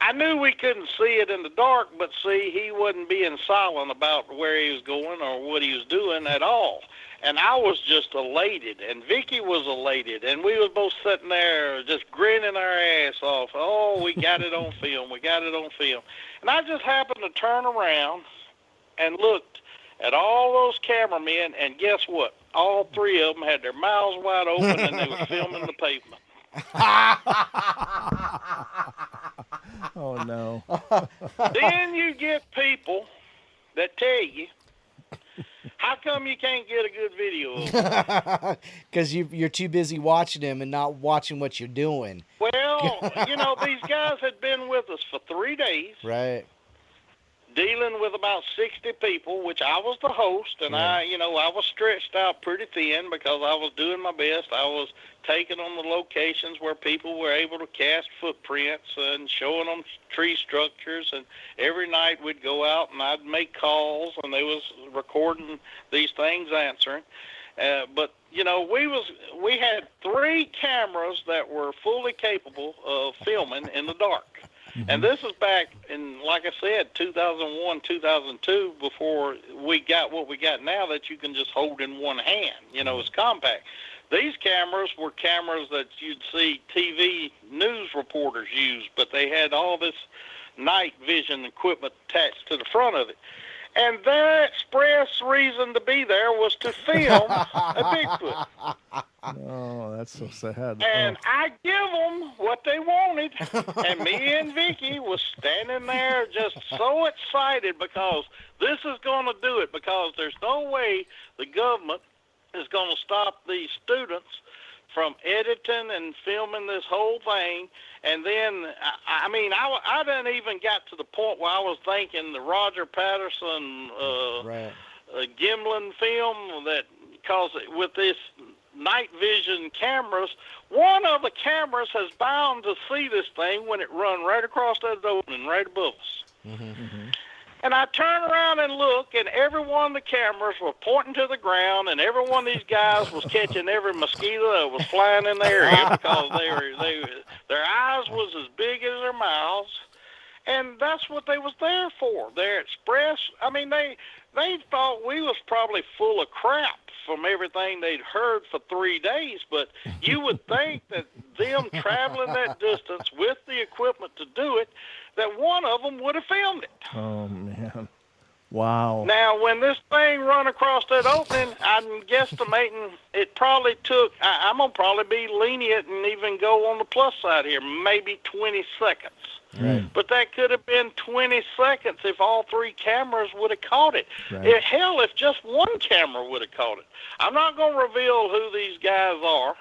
I knew we couldn't see it in the dark, but see, he wasn't being silent about where he was going or what he was doing at all. And I was just elated, and Vicky was elated, and we was both sitting there just grinning our ass off. Oh, we got it on film. We got it on film. And I just happened to turn around and looked at all those cameramen, and guess what? All three of them had their mouths wide open, and they were filming the pavement. Oh, no. Then you get people that tell you, how come you can't get a good video of it? Because you're too busy watching them and not watching what you're doing. Well, these guys had been with us for 3 days. Right. Dealing with about 60 people, which I was the host, and I was stretched out pretty thin because I was doing my best. I was taking them to locations where people were able to cast footprints and showing them tree structures, and every night we'd go out and I'd make calls, and they was recording these things, answering. But we had 3 cameras that were fully capable of filming in the dark. Mm-hmm. And this is back in, like I said, 2001, 2002, before we got what we got now that you can just hold in one hand. It's compact. These cameras were cameras that you'd see TV news reporters use, but they had all this night vision equipment attached to the front of it. And their express reason to be there was to film a Bigfoot. Oh, that's so sad. And I give them what they wanted. And me and Vicky was standing there just so excited because this is going to do it, because there's no way the government is going to stop these students from editing and filming this whole thing. And then, I didn't even got to the point where I was thinking the Roger Patterson Gimlin film, that, because with this night vision cameras, one of the cameras is bound to see this thing when it run right across that opening right above us. Mm-hmm. Mm-hmm. And I turn around and look, and every one of the cameras were pointing to the ground, and every one of these guys was catching every mosquito that was flying in the area, because their eyes was as big as their mouths, and that's what they was there for. Their express. They thought we was probably full of crap from everything they'd heard for 3 days, but you would think that them traveling that distance with the equipment to do it, that one of them would have filmed it. Oh, man. Wow. Now, when this thing run across that opening, I'm guesstimating it probably took, I'm going to probably be lenient and even go on the plus side here, maybe 20 seconds. Right. But that could have been 20 seconds if all 3 cameras would have caught it. Right. Hell, if just one camera would have caught it. I'm not going to reveal who these guys are,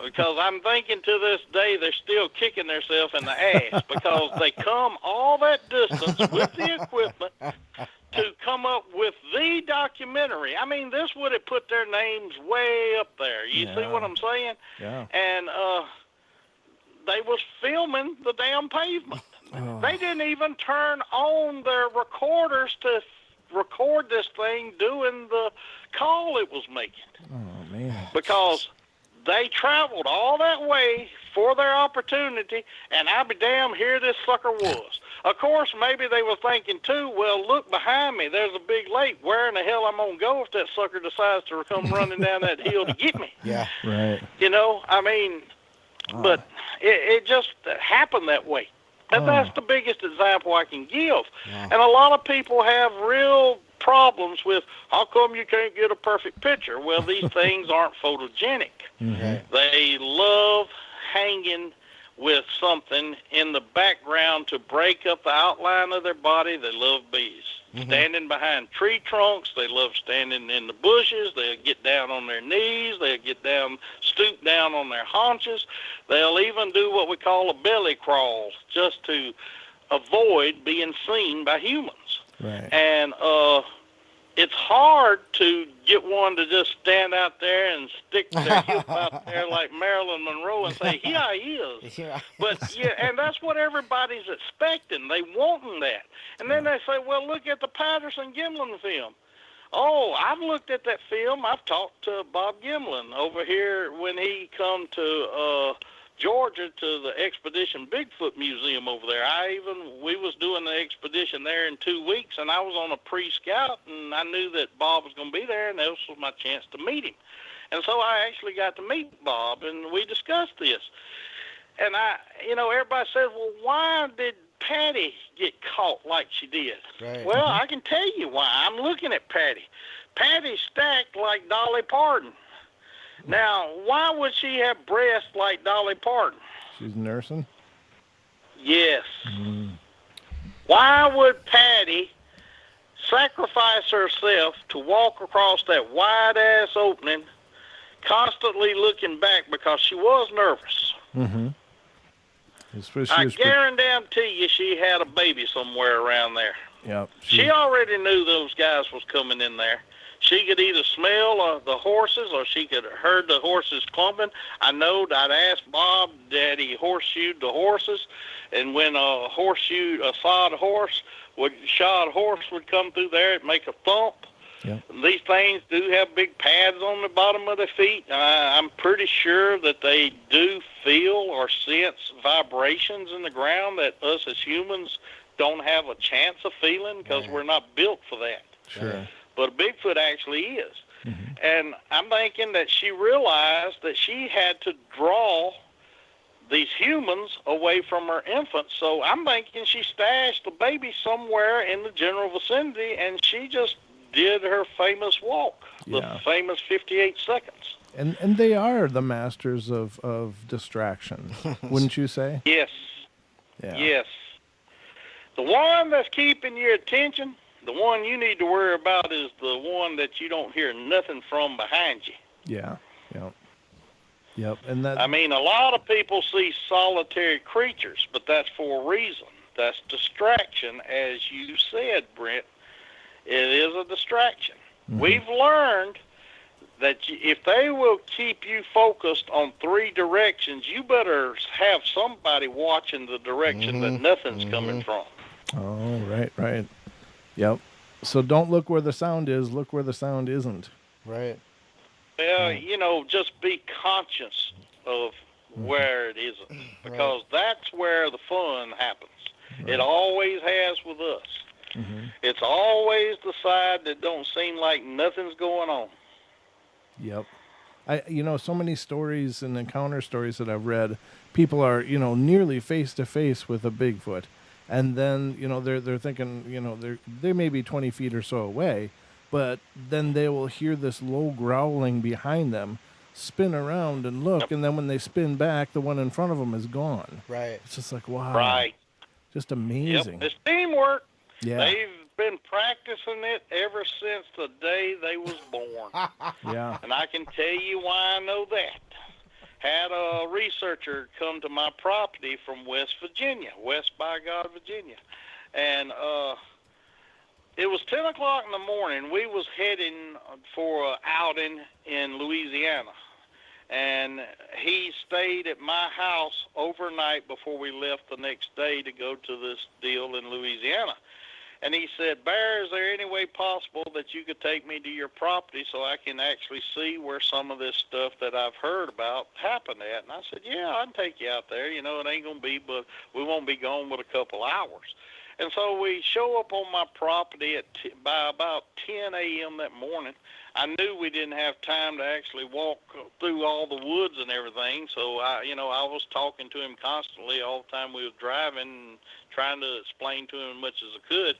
because I'm thinking to this day they're still kicking themselves in the ass, because they come all that distance with the equipment to come up with the documentary. This would have put their names way up there. You see what I'm saying? Yeah. And they was filming the damn pavement. Oh. They didn't even turn on their recorders to record this thing doing the call it was making. Oh, man. Because they traveled all that way for their opportunity, and I'll be damned, here this sucker was. Of course, maybe they were thinking, too, well, look behind me. There's a big lake. Where in the hell I'm going to go if that sucker decides to come running down that hill to get me? Yeah. Right. But it just happened that way. And that's the biggest example I can give. And a lot of people have real problems with, how come you can't get a perfect picture? Well, these things aren't photogenic. They love hanging with something in the background to break up the outline of their body. They love bees. Standing behind tree trunks. They love standing in the bushes. They'll get down on their knees. They'll get down, stoop down on their haunches. They'll even do what we call a belly crawl just to avoid being seen by humans. Right. And it's hard to get one to just stand out there and stick their hip out there like Marilyn Monroe and say, here I is. But, yeah, and that's what everybody's expecting. They wanting that. And then they say, well, look at the Patterson Gimlin film. Oh, I've looked at that film. I've talked to Bob Gimlin over here when he come to Georgia to the Expedition Bigfoot Museum over there. We was doing the expedition there in 2 weeks, and I was on a pre-scout, and I knew that Bob was going to be there, and this was my chance to meet him. And so I actually got to meet Bob, and we discussed this. And everybody says, well, why did Patty get caught like she did? Right. Well, I can tell you why. I'm looking at Patty. Patty's stacked like Dolly Parton. Now, why would she have breasts like Dolly Parton? She's nursing? Yes. Why would Patty sacrifice herself to walk across that wide-ass opening, constantly looking back because she was nervous? I guarantee you she had a baby somewhere around there. Yep. She already knew those guys was coming in there. She could either smell the horses or she could heard the horses clumping. I know I'd asked Bob that he horseshoed the horses, and when a shod horse would come through there, it'd make a thump. Yep. These things do have big pads on the bottom of their feet. I'm pretty sure that they do feel or sense vibrations in the ground that us as humans don't have a chance of feeling because we're not built for that. Sure. But a Bigfoot actually is. And I'm thinking that she realized that she had to draw these humans away from her infants. So I'm thinking she stashed the baby somewhere in the general vicinity, and she just did her famous walk, the famous 58 seconds. And they are the masters of distraction, wouldn't you say? Yes. Yeah. Yes. The one that's keeping your attention, the one you need to worry about is the one that you don't hear nothing from behind you. Yeah. Yep. And that. I mean, a lot of people see solitary creatures, but that's for a reason. That's distraction, as you said, Brent. It is a distraction. We've learned that if they will keep you focused on three directions, you better have somebody watching the direction that nothing's coming from. Oh, right. Yep. So don't look where the sound is, look where the sound isn't. Right. Well, just be conscious of where it isn't, because that's where the fun happens. Right. It always has with us. It's always the side that don't seem like nothing's going on. Yep. So many stories and encounter stories that I've read, people are, nearly face to face with a Bigfoot. And then, they're thinking, they may be 20 feet or so away, but then they will hear this low growling behind them, spin around and look, and then when they spin back, the one in front of them is gone. Right. It's just like, wow. Right. Just amazing. Yep. It's teamwork. Yeah. They've been practicing it ever since the day they was born. Yeah. And I can tell you why I know that. Had a researcher come to my property from West Virginia, West by God, Virginia. And it was 10 o'clock in the morning. We was heading for an outing in Louisiana. And he stayed at my house overnight before we left the next day to go to this deal in Louisiana. And he said, Bear, is there any way possible that you could take me to your property so I can actually see where some of this stuff that I've heard about happened at? And I said, yeah, I can take you out there. It ain't going to be, but we won't be gone but a couple hours. And so we show up on my property by about 10 a.m. that morning. I knew we didn't have time to actually walk through all the woods and everything, so I was talking to him constantly all the time we were driving, trying to explain to him as much as I could.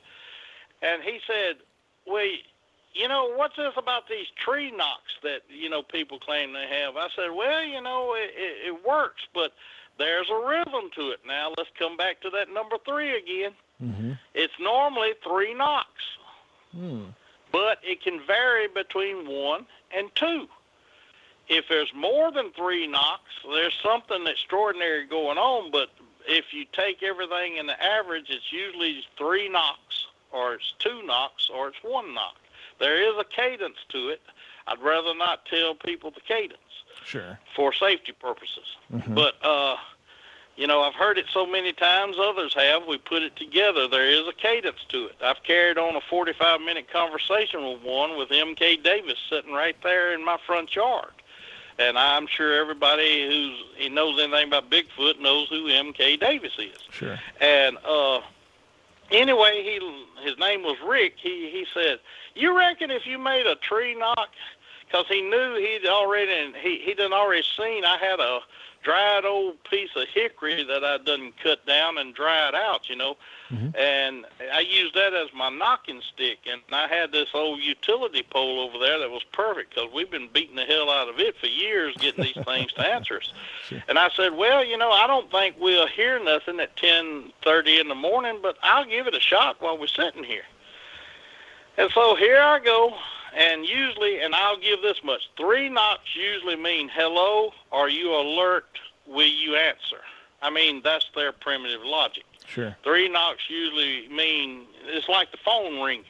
And he said, well, what's this about these tree knocks that, people claim they have? I said, well, it works, but there's a rhythm to it. Now, let's come back to that number 3 again. Mm-hmm. It's normally 3 knocks, but it can vary between 1 and 2. If there's more than 3 knocks, there's something extraordinary going on, but if you take everything in the average, it's usually 3 knocks, or it's 2 knocks, or it's 1 knock. There is a cadence to it. I'd rather not tell people the cadence. Sure. For safety purposes. Mm-hmm. But, I've heard it so many times, others have. We put it together. There is a cadence to it. I've carried on a 45-minute conversation with one with M.K. Davis sitting right there in my front yard. And I'm sure everybody who knows anything about Bigfoot knows who M.K. Davis is. Sure. And anyway, his name was Rick. He said, you reckon if you made a tree knock, because he knew he'd done already seen I had a dried old piece of hickory that I'd done cut down and dried out, mm-hmm. and I used that as my knocking stick, and I had this old utility pole over there that was perfect because we've been beating the hell out of it for years getting these things to answer us. Sure. And I said, well, I don't think we'll hear nothing at 10:30 in the morning, but I'll give it a shot while we're sitting here. And so here I go. And usually, and I'll give this much, 3 knocks usually mean, hello, are you alert, will you answer? I mean, that's their primitive logic. Sure. 3 knocks usually mean, it's like the phone ringing.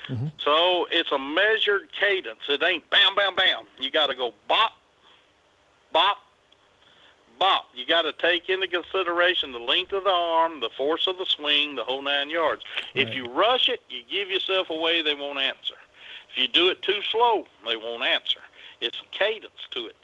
Mm-hmm. So it's a measured cadence. It ain't bam, bam, bam. You got to go bop, bop, bop. You got to take into consideration the length of the arm, the force of the swing, the whole 9 yards. Right. If you rush it, you give yourself away, they won't answer. If you do it too slow, they won't answer. It's a cadence to it.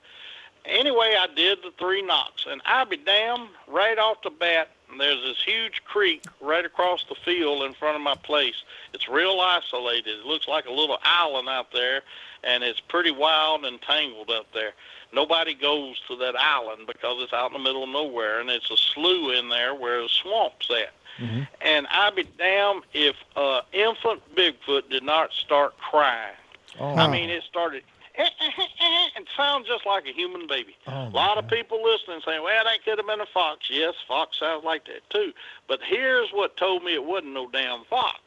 Anyway, I did the 3 knocks, and I'll be damned, right off the bat, there's this huge creek right across the field in front of my place. It's real isolated. It looks like a little island out there, and it's pretty wild and tangled up there. Nobody goes to that island because it's out in the middle of nowhere, and it's a slough in there where the swamp's at. Mm-hmm. And I'd be damned if infant Bigfoot did not start crying. Oh. I mean, it started, it sounds just like a human baby. Oh, a lot of people listening saying, well, that could have been a fox. Yes, fox sounds like that too. But here's what told me it wasn't no damn fox.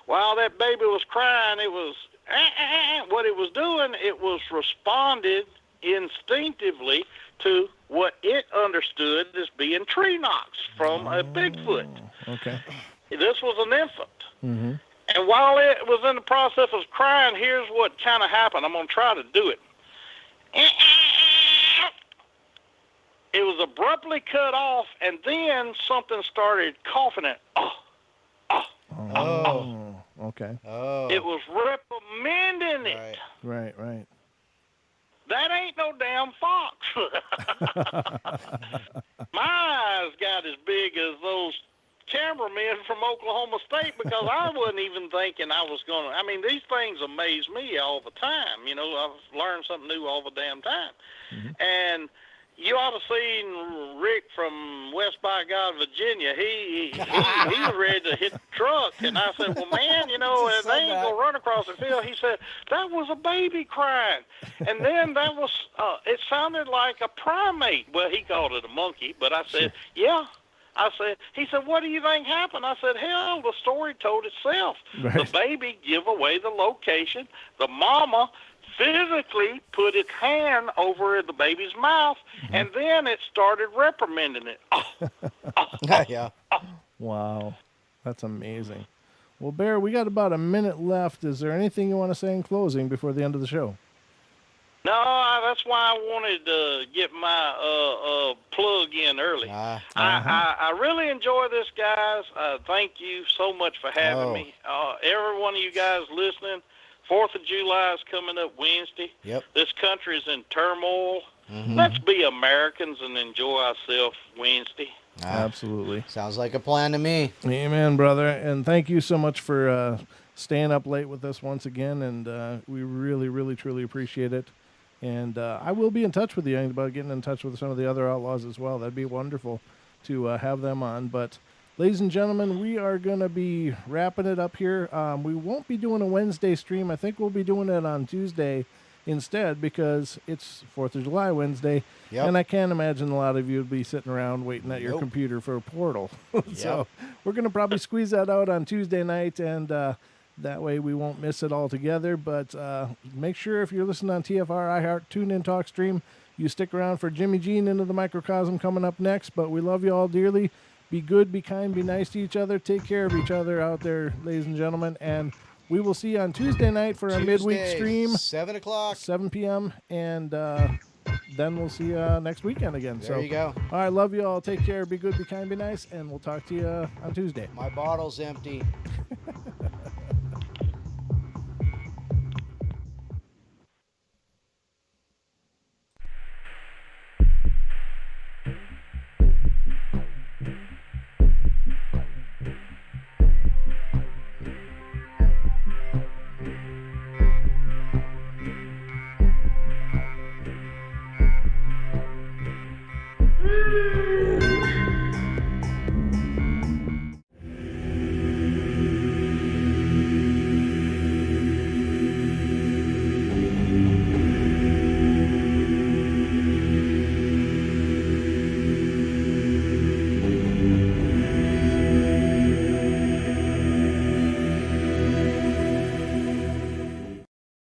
While that baby was crying, it was, what it was doing, it was responded instinctively to what it understood as being tree knocks from a Bigfoot. Okay. This was an infant. Mm-hmm. And while it was in the process of crying, here's what kind of happened. I'm going to try to do it. It was abruptly cut off, and then something started coughing at. Okay. Oh. It was reprimanding it. Right. That ain't no damn fox. My eyes got as big as those cameramen from Oklahoma State because I wasn't even thinking I was going to. I mean, these things amaze me all the time. I've learned something new all the damn time. Mm-hmm. And you ought to see Rick from West by God, Virginia. He was ready to hit the truck. And I said, well, man, they ain't going to run across the field. He said, that was a baby crying. And then that was, it sounded like a primate. Well, he called it a monkey, but I said, yeah. He said, what do you think happened? I said, hell, the story told itself. Right. The baby give away the location. The mama physically put its hand over the baby's mouth, and then it started reprimanding it. Yeah. Wow. That's amazing. Well, Bear, we got about a minute left. Is there anything you want to say in closing before the end of the show? No, that's why I wanted to get my plug in early. I really enjoy this, guys. Thank you so much for having me. Every one of you guys listening, 4th of July is coming up Wednesday. Yep. This country is in turmoil. Mm-hmm. Let's be Americans and enjoy ourselves Wednesday. Absolutely. Sounds like a plan to me. Amen, brother. And thank you so much for staying up late with us once again. And we really, really, truly appreciate it. And I will be in touch with you about getting in touch with some of the other Outlaws as well. That'd be wonderful to have them on. But ladies and gentlemen, we are going to be wrapping it up here. We won't be doing a Wednesday stream. I think we'll be doing it on Tuesday instead because it's 4th of July Wednesday. Yep. And I can't imagine a lot of you would be sitting around waiting at your computer for a portal. So we're going to probably squeeze that out on Tuesday night, and that way we won't miss it altogether. But make sure if you're listening on TFR, iHeart, TuneIn, TalkStream, you stick around for Jimmy Jean Into the Microcosm coming up next. But we love you all dearly. Be good, be kind, be nice to each other. Take care of each other out there, ladies and gentlemen. And we will see you on Tuesday night for our midweek stream. 7 o'clock. 7 p.m. And then we'll see you next weekend again. There you go. All right, love you all. Take care. Be good, be kind, be nice. And we'll talk to you on Tuesday. My bottle's empty.